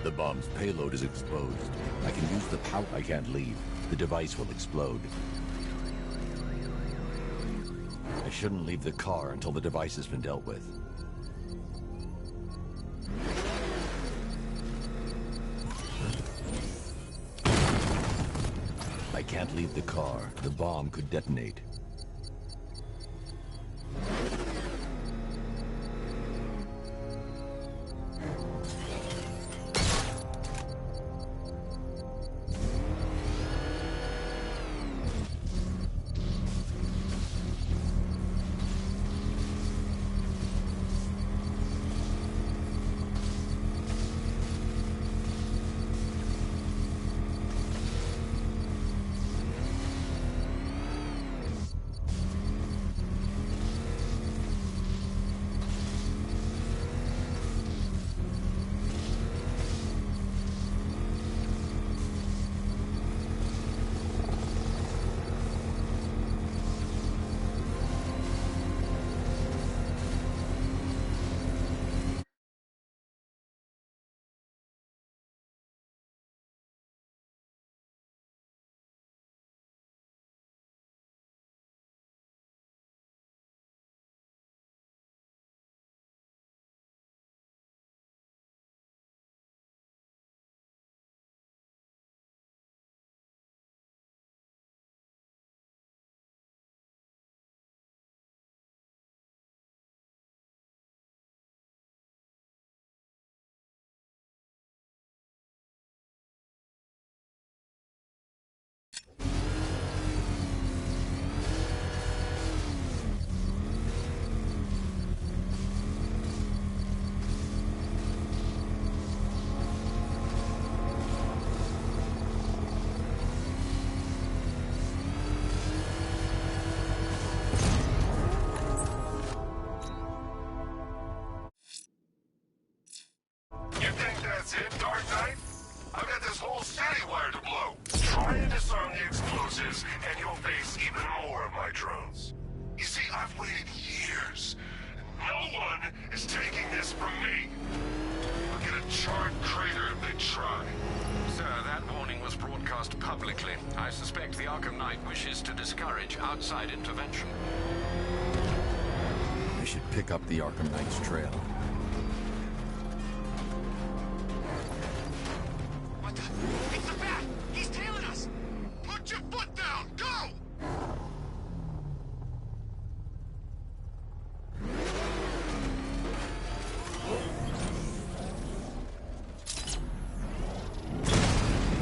The bomb's payload is exposed. I can use the power. I can't leave. The device will explode. I shouldn't leave the car until the device has been dealt with. I can't leave the car. The bomb could detonate. And you'll face even more of my drones. You see, I've waited years. No one is taking this from me. I'll get a charred crater if they try. Sir, that warning was broadcast publicly. I suspect the Arkham Knight wishes to discourage outside intervention. I should pick up the Arkham Knight's trail. What the? It's the bat! He's tailing us! Put your foot down! Go!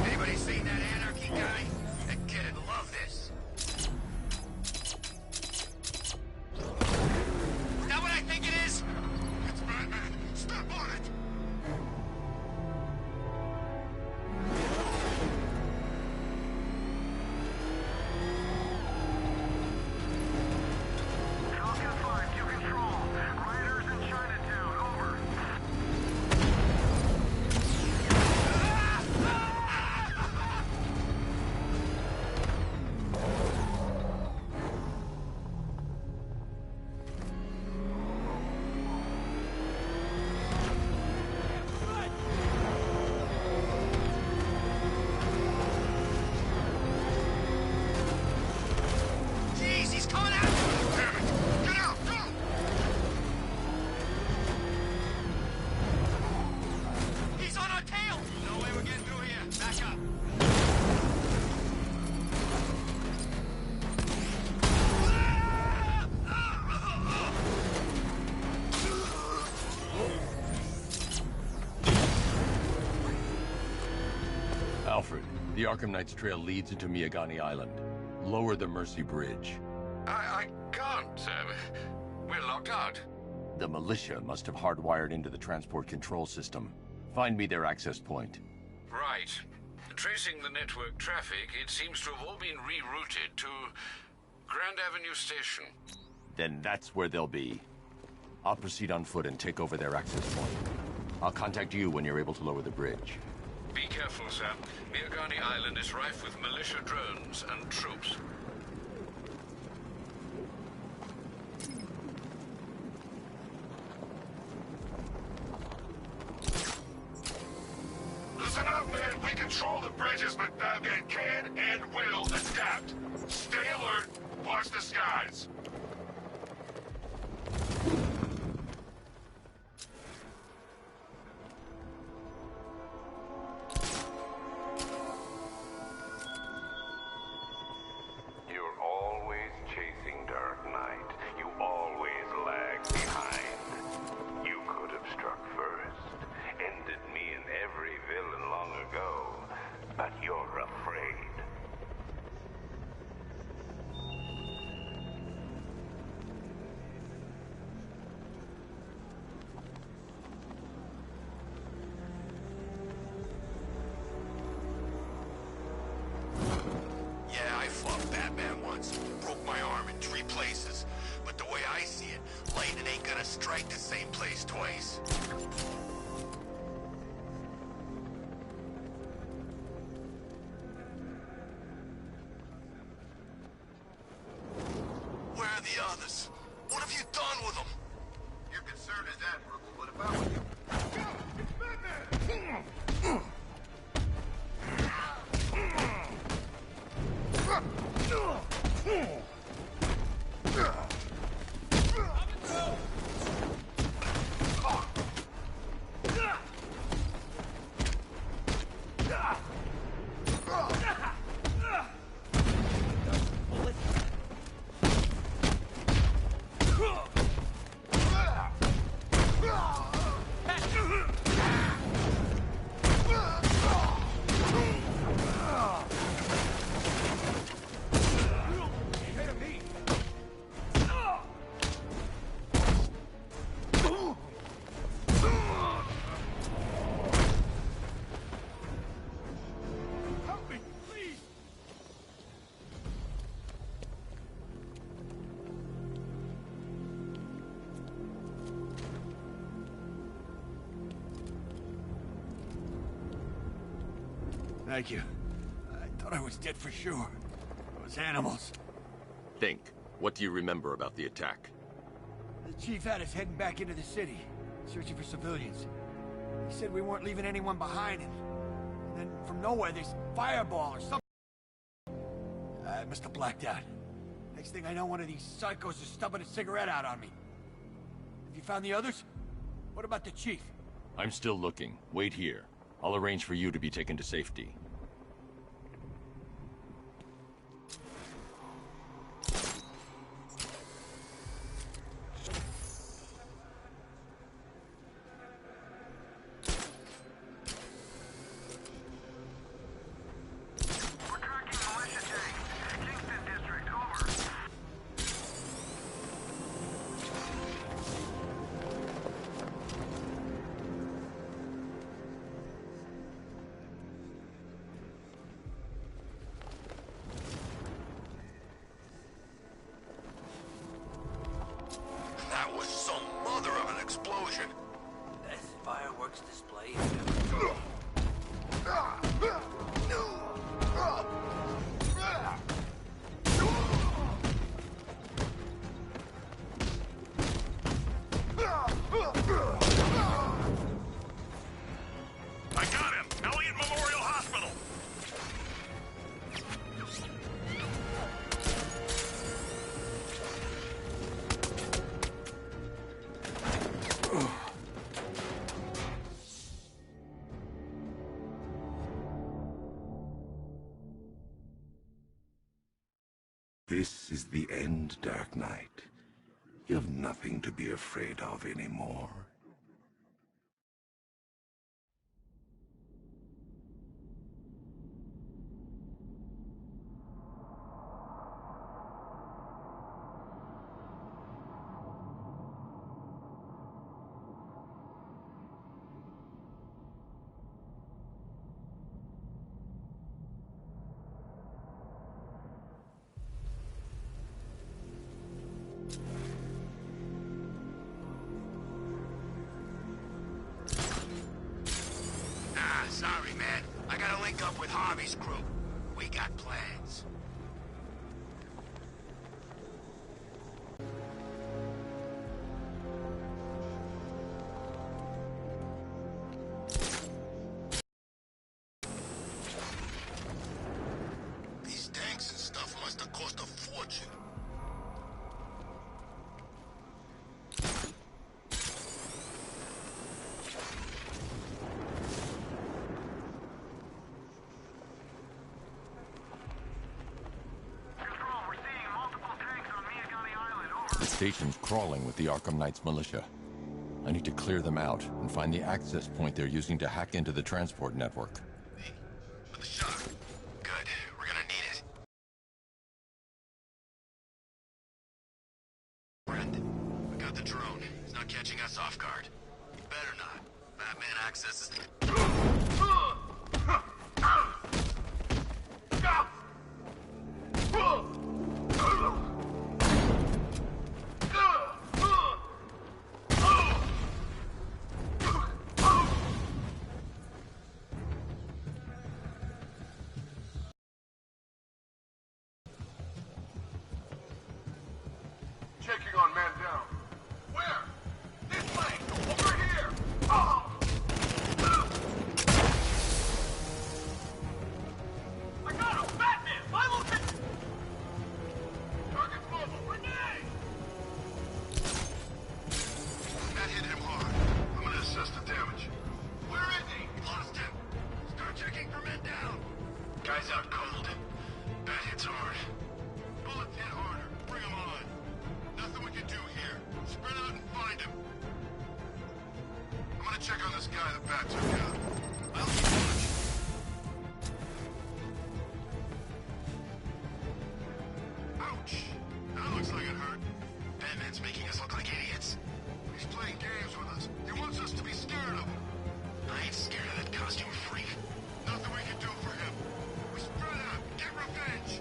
Anybody seen that anarchy guy? That kid'd love this. The Arkham Knight's trail leads into Miagani Island. Lower the Mercy Bridge. I can't. We're locked out. The militia must have hardwired into the transport control system. Find me their access point. Right. Tracing the network traffic, it seems to have all been rerouted to Grand Avenue Station. Then that's where they'll be. I'll proceed on foot and take over their access point. I'll contact you when you're able to lower the bridge. Be careful, sir. Miagani Island is rife with militia drones and troops. Listen up, man. We control the bridges, but Batman can and will adapt. Stay alert. Watch the skies. You're always chasing Dark Knight. You always lag behind. You could have struck first, ended me and every villain long ago, but you're afraid. Yeah, I fought Batman once. Broke my arm in 3 places. But the way I see it, lightning ain't gonna strike the same place twice. Where are the others? What have you done with them? Your concern is admirable, but if I were you... It's Batman! Thank you. I thought I was dead for sure. Those animals. Think. What do you remember about the attack? The chief had us heading back into the city, searching for civilians. He said we weren't leaving anyone behind, and then from nowhere, this fireball or something. I must have blacked out. Next thing I know, one of these psychos is stubbing a cigarette out on me. Have you found the others? What about the chief? I'm still looking. Wait here. I'll arrange for you to be taken to safety. That was some mother of an explosion. This fireworks display I got him! Elliott Memorial Hospital! This is the end, Dark Knight. You have nothing to be afraid of anymore. Harvey's crew. We got plans. These tanks and stuff must have cost a fortune. The station's crawling with the Arkham Knight's militia. I need to clear them out and find the access point they're using to hack into the transport network. For the shock. Good. We're gonna need it. Friend, we got the drone. It's not catching us off guard. Better not. Batman accesses the... Checking on man down. Where? This way! Over here! Oh! I got him! Batman! My location! Target's mobile! Grenade! That hit him hard. I'm gonna assess the damage. Where is he? Lost him. Start checking for men down. Guy's out cold. That hits hard. Bullets hit harder. Bring him on. Nothing we can do here. Spread out and find him. I'm gonna check on this guy the bat took out. I'll keep watch. Ouch! That looks like it hurt. Batman's making us look like idiots. He's playing games with us. He wants us to be scared of him. I ain't scared of that costume freak. Nothing we can do for him. We spread out. Get revenge.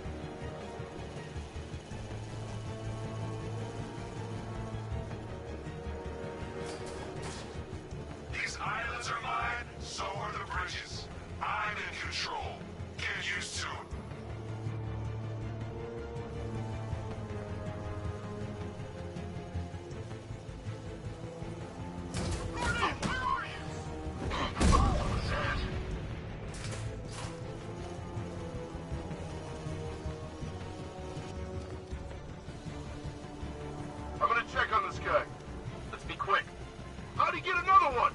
These islands are mine, so are the bridges. I'm in control. Get used to it. Gordon, where are you? What was that? I'm gonna check on this guy. Let's be quick. How'd he get another one?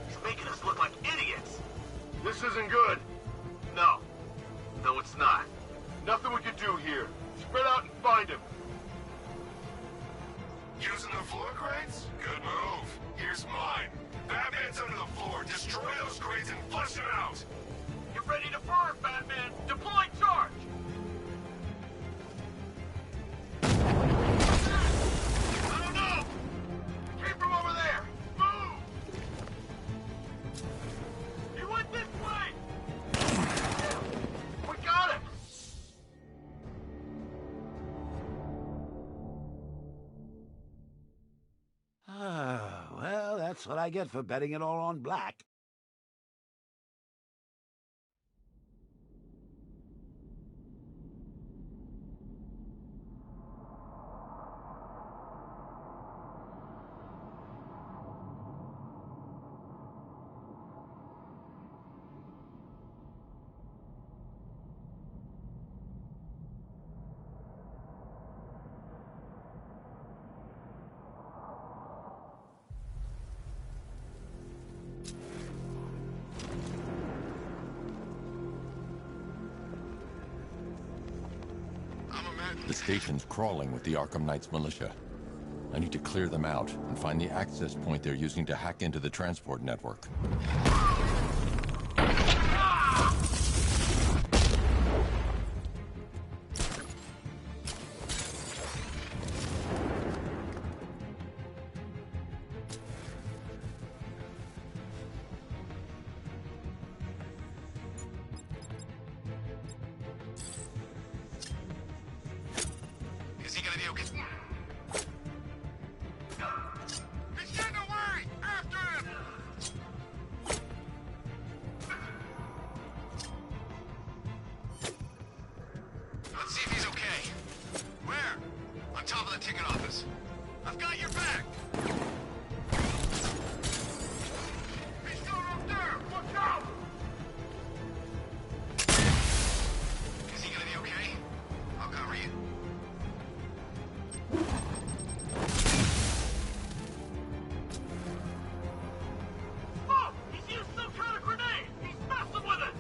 He's making us look like idiots. This isn't good. No. No, it's not. Nothing we can do here. Spread out and find him. Using the floor crates? Good move. Here's mine. Batman's under the floor. Destroy those crates and flush him out. Get ready to burn, Batman. Deploy charge. I don't know. Came from over there. Move. He went this way. We got him. Well, that's what I get for betting it all on black. The station's crawling with the Arkham Knight's militia. I need to clear them out and find the access point they're using to hack into the transport network. Is he gonna be okay? He's getting away! After him! Let's see if he's okay. Where? On top of the ticket office. I've got your back! He's going up there! Watch out! Is he gonna be okay? I'll cover you. Oh! He's used some kind of grenade! He's messing with it!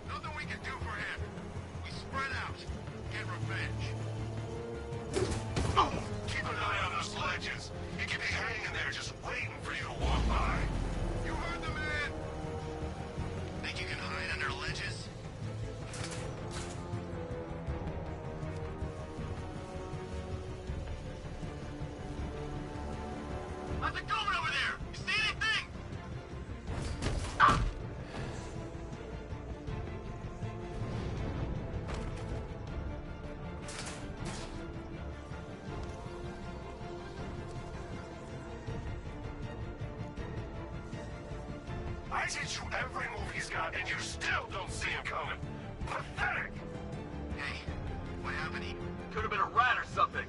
Nothing we can do for him. We spread out. Get revenge. Oh, keep an eye on those ledges. He could be hanging there just waiting for you to walk by. You heard the man! Think you can hide under ledges? How's it going over there? You see anything? I teach you every move he's got, and you still don't see him coming. Pathetic! Hey, what happened? He Could have been a rat or something.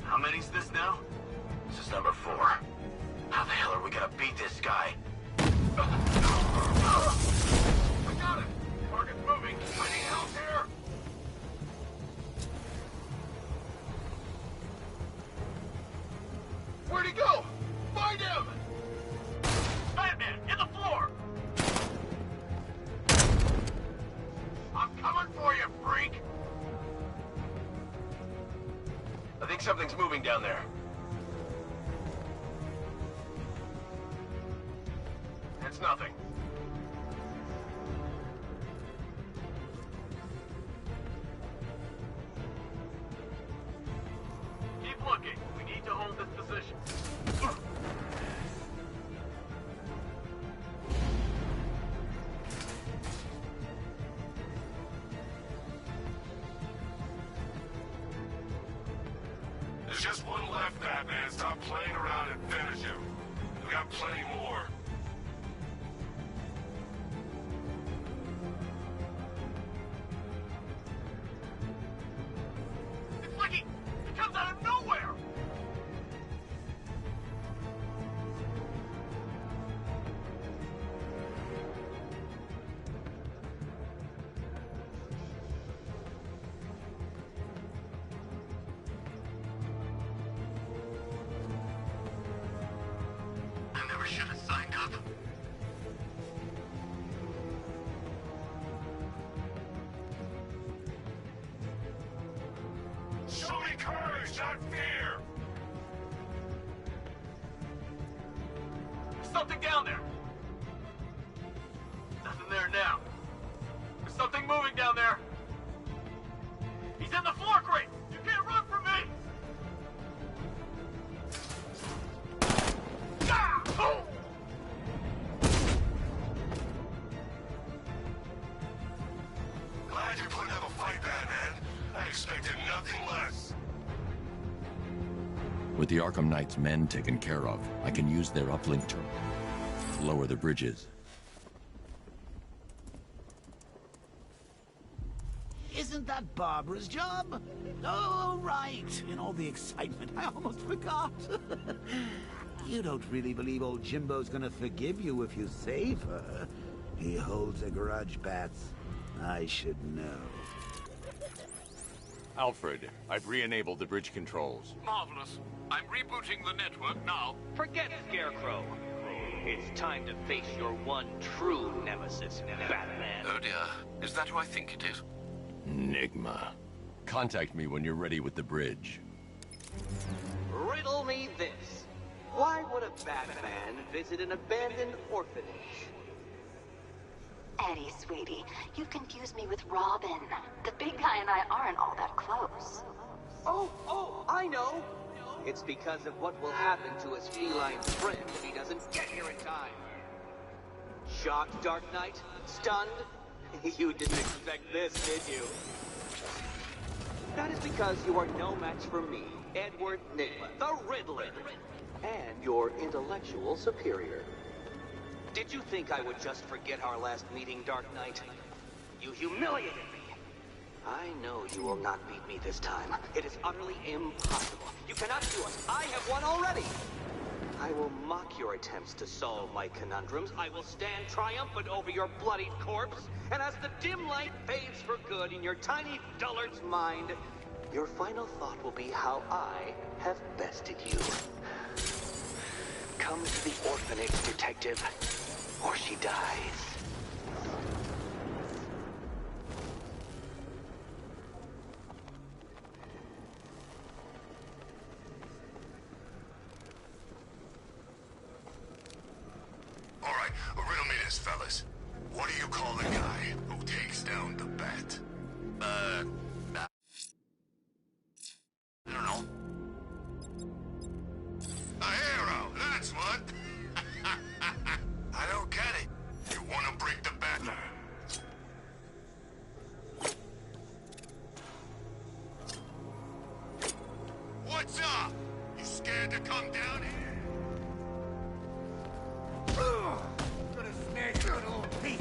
How many's this now? This is number 4. How the hell are we gonna beat this guy? We got it! Target's moving! I need help here! Where'd he go? Find him! Batman, in the floor! I'm coming for you, freak! I think something's moving down there. It's nothing. Keep looking. We need to hold this position. There's just one left, Batman. Stop playing around and finish him. We got plenty more. It's like he comes out of nowhere! I never should have signed up. Show me courage, not fear! There's something down there! Nothing there now. There's something moving down there! He's in the floor crate! You can't run from me! Ah! Oh! Glad you're putting up a fight, Batman. I expected nothing less. With the Arkham Knight's men taken care of, I can use their uplink to lower the bridges. Isn't that Barbara's job? Oh, right. In all the excitement, I almost forgot. You don't really believe old Jimbo's gonna forgive you if you save her. He holds a grudge, Bats. I should know. Alfred, I've re-enabled the bridge controls. Marvelous. I'm rebooting the network now. Forget Scarecrow. It's time to face your one true nemesis, Batman. Oh dear. Is that who I think it is? Enigma. Contact me when you're ready with the bridge. Riddle me this. Why would a Batman visit an abandoned orphanage? Eddie, sweetie, you've confused me with Robin. The big guy and I aren't all that close. Oh, I know! It's because of what will happen to his feline friend if he doesn't get here in time. shocked, Dark Knight? Stunned? You didn't expect this, did you? That is because you are no match for me, Edward Nygma, the Riddler, and your intellectual superior. Did you think I would just forget our last meeting, Dark Knight? You humiliated me. I know you will not beat me this time. It is utterly impossible. You cannot do it. I have won already. I will mock your attempts to solve my conundrums. I will stand triumphant over your bloodied corpse. And as the dim light fades for good in your tiny dullard's mind, your final thought will be how I have bested you. Come to the orphanage, detective, or she dies. All right, riddle me this, fellas. What do you call the guy who takes down the bat? I don't know. A hero, that's what. I don't get it. You want to break the bat? What's up? You scared to come down here? Gonna smash you in a little piece.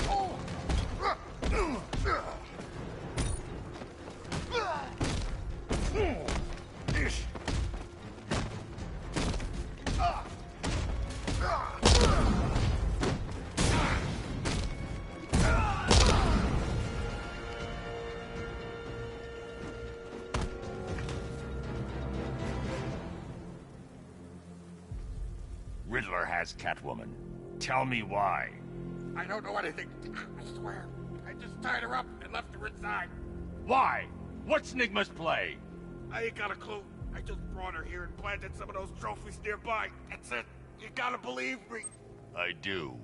Riddler has Catwoman. Tell me why. I don't know anything. I swear. I just tied her up and left her inside. Why? What's Nygma's play? I ain't got a clue. I just brought her here and planted some of those trophies nearby. That's it. You gotta believe me. I do.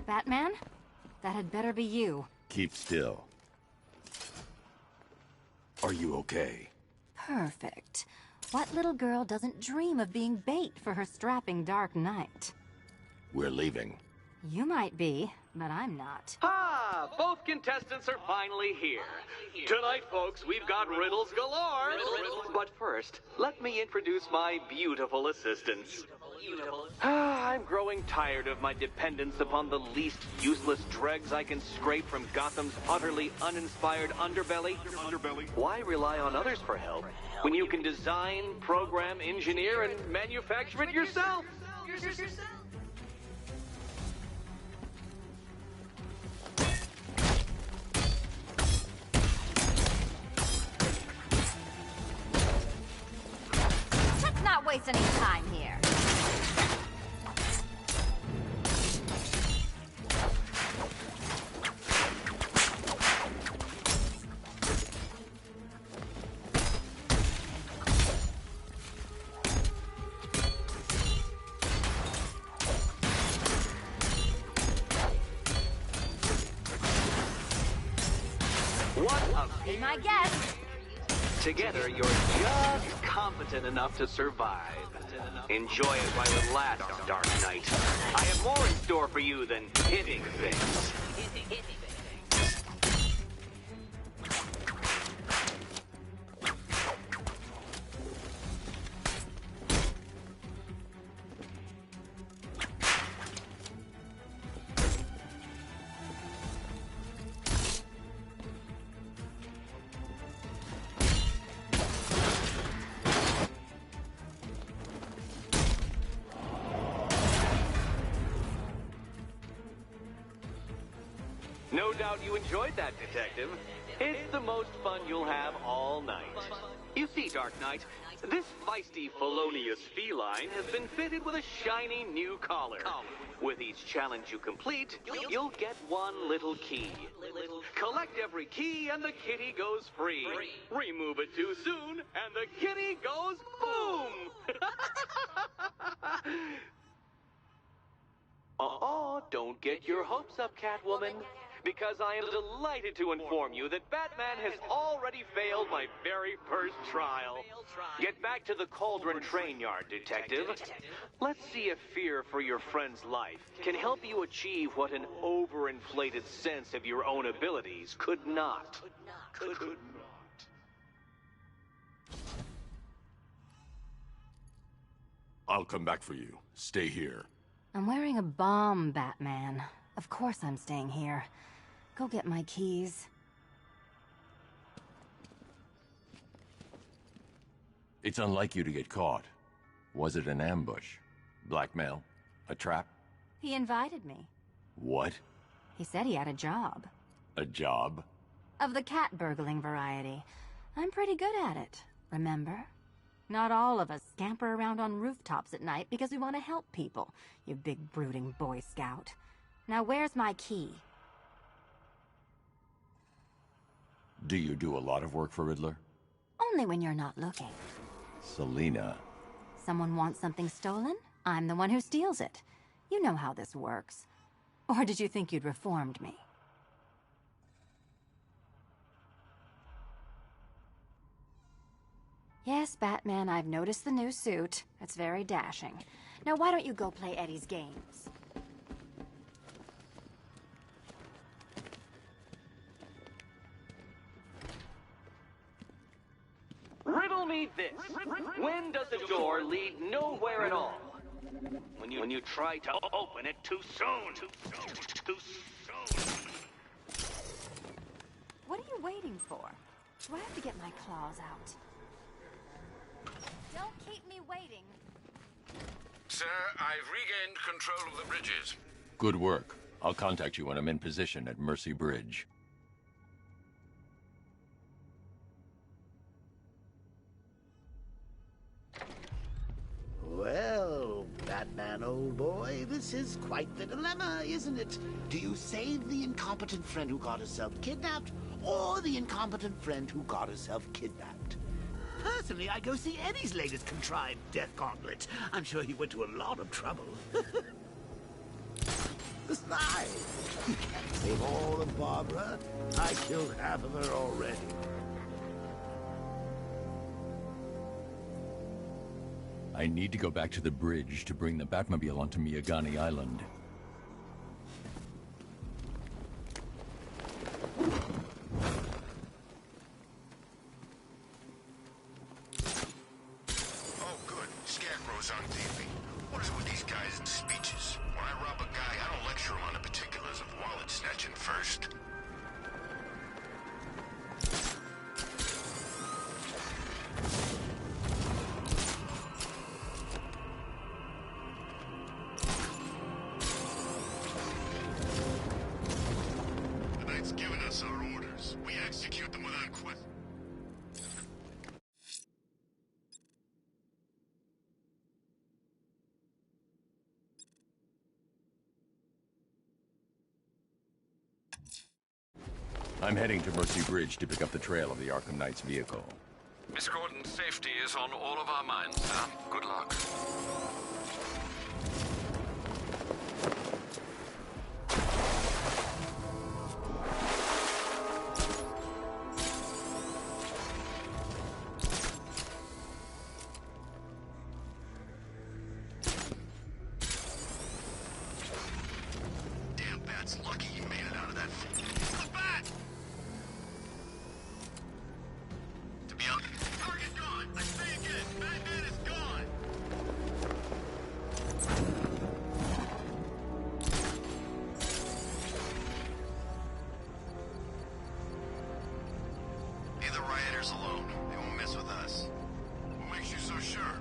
Batman? That had better be you. Keep still. Are you okay? Perfect. What little girl doesn't dream of being bait for her strapping Dark Knight? We're leaving. You might be, but I'm not. Ah, both contestants are finally here. Tonight, folks, we've got riddles galore. But first, let me introduce my beautiful assistants. I'm growing tired of my dependence upon the least useless dregs I can scrape from Gotham's utterly uninspired underbelly. Why rely on others for help when you can design, program, engineer, and manufacture it yourself? Let's not waste any time here. Be my guest. Together, you're just competent enough to survive. Enjoy it while it lasts, Dark Knight. I have more in store for you than hitting things. No doubt you enjoyed that, Detective. It's the most fun you'll have all night. You see, Dark Knight, This feisty felonious feline has been fitted with a shiny new collar. With each challenge you complete, you'll get one little key. Collect every key and the kitty goes free. Remove it too soon and the kitty goes boom! Don't get your hopes up, Catwoman. Because I am delighted to inform you that Batman has already failed my very first trial. Get back to the Cauldron train yard, Detective. Let's see if fear for your friend's life can help you achieve what an overinflated sense of your own abilities could not. I'll come back for you. Stay here. I'm wearing a bomb, Batman. Of course I'm staying here. Go get my keys. It's unlike you to get caught. Was it an ambush? Blackmail? A trap? He invited me. What? He said he had a job. A job? Of the cat burgling variety. I'm pretty good at it, remember? Not all of us scamper around on rooftops at night because we want to help people, you big brooding Boy Scout. Now where's my key? Do you do a lot of work for Riddler? Only when you're not looking. Selina. Someone wants something stolen? I'm the one who steals it. You know how this works. Or did you think you'd reformed me? Yes, Batman, I've noticed the new suit. It's very dashing. Now why don't you go play Eddie's games? Riddle me this. When does a door lead nowhere at all? When you try to open it too soon. Too soon. What are you waiting for? Do I have to get my claws out? Don't keep me waiting. Sir, I've regained control of the bridges. Good work. I'll contact you when I'm in position at Mercy Bridge. Well, Batman, old boy, this is quite the dilemma, isn't it? Do you save the incompetent friend who got herself kidnapped, or the incompetent friend who got herself kidnapped? Personally, I go see Eddie's latest contrived death gauntlet. I'm sure he went to a lot of trouble. Besides, you can't save all of Barbara. I killed half of her already. I need to go back to the bridge to bring the Batmobile onto Miyagani Island. Oh, good. Scarecrow's on TV. What is it with these guys and speeches? When I rob a guy, I don't lecture him on the particulars of wallet snatching first. The Knight's given us our orders. We execute them without question. I'm heading to Mercy Bridge to pick up the trail of the Arkham Knight's vehicle. Miss Gordon's safety is on all of our minds, sir. Good luck. Damn Bat's lucky he made it out of that. The Bat! To be honest, target gone. I say again, Batman is gone. Leave the rioters alone. They won't mess with us. What makes you so sure?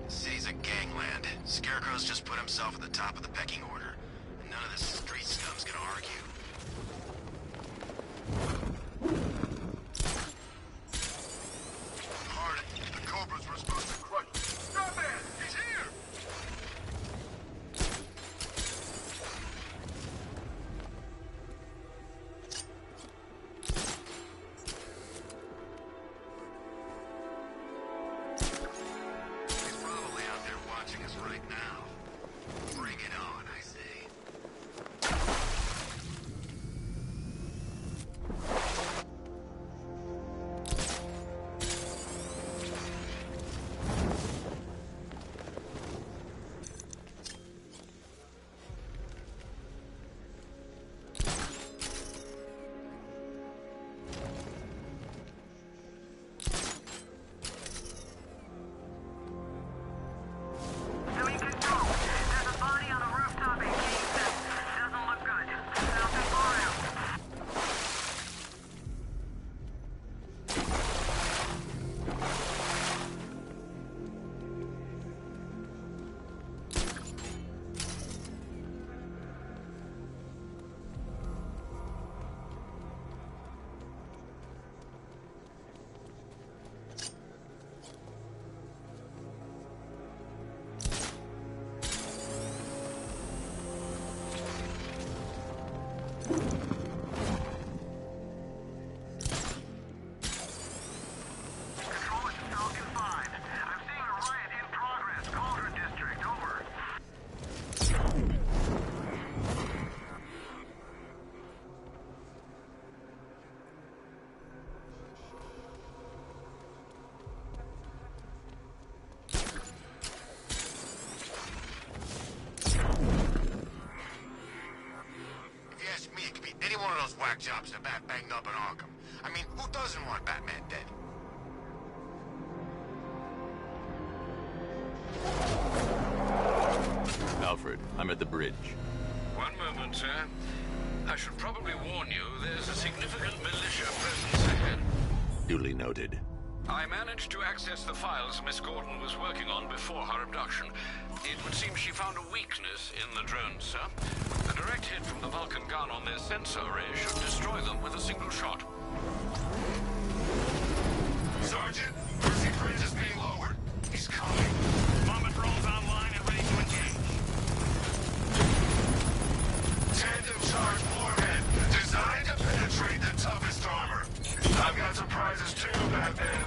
The city's a gangland. Scarecrow's just put himself at the top of the pecking order. And none of this street scum's gonna argue. Hardy, the Cobra's responsible. one of those whack jobs the Bat banged up in Arkham. I mean, who doesn't want Batman dead? Alfred, I'm at the bridge. One moment, sir. I should probably warn you, there's a significant militia presence ahead. Duly noted. I managed to access the files Miss Gordon was working on before her abduction. It would seem she found a weakness in the drones, sir. A direct hit from the Vulcan gun on their sensor array should destroy them with a single shot. Sergeant, Percy Bridge is being lowered. He's coming. Bomber drones online and ready to engage. Tandem charge warhead, designed to penetrate the toughest armor. I've got surprises too, Batman.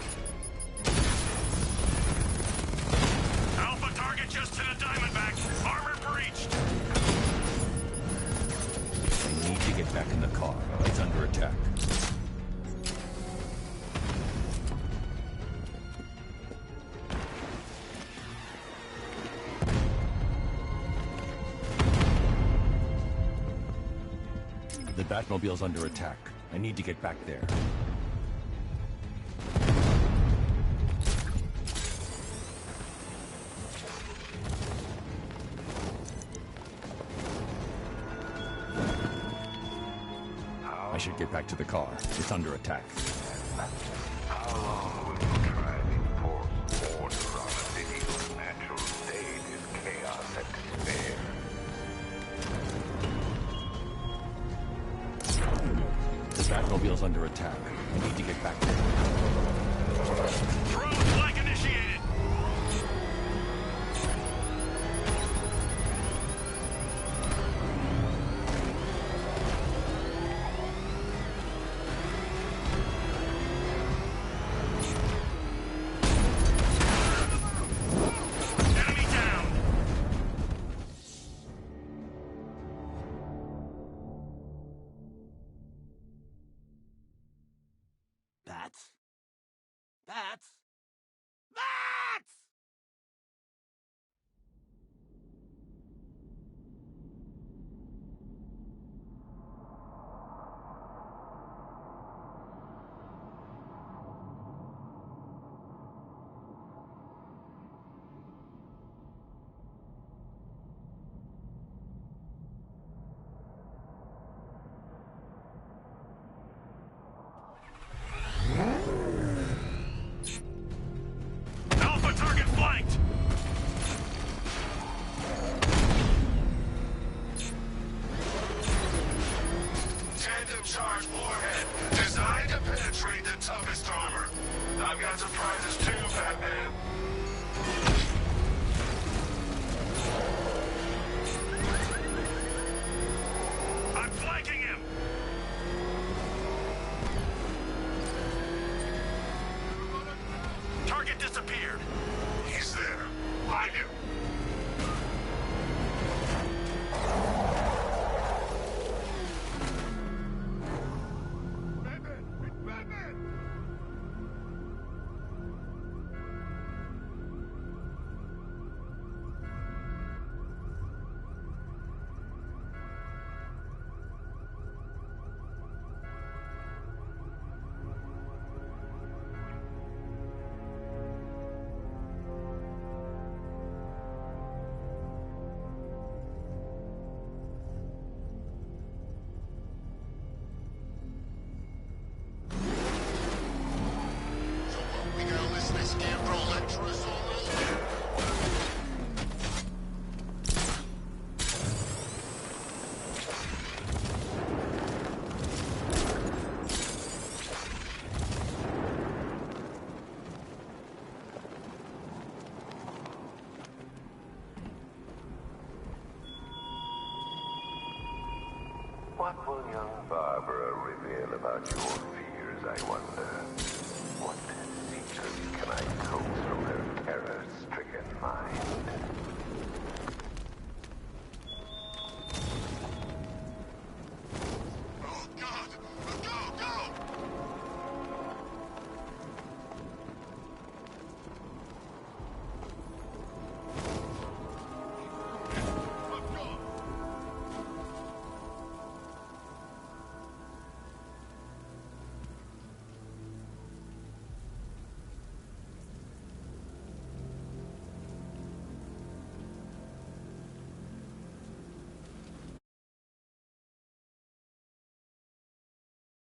Alpha target just to the Diamondback. Armor breached. I need to get back in the car. It's under attack. The Batmobile's under attack. I need to get back there. I should get back to the car. It's under attack. How long will you try to enforce order on a city whose natural state is chaos and despair? The Batmobile's under attack. I need to get back there. Drone flank initiated. Enemy down. Bats? Bats? Bats! Alpha target flanked. Tandem charge warhead, designed to penetrate the toughest armor. I've got surprises too, Batman. I'm flanking him. Target disappeared. He's there. Find him. Batman! It's Batman! So what, we gotta listen to Scarecrow lecture us all this? What will young Barbara reveal about your fears, I wonder? What secrets can I coax from her terror-stricken mind?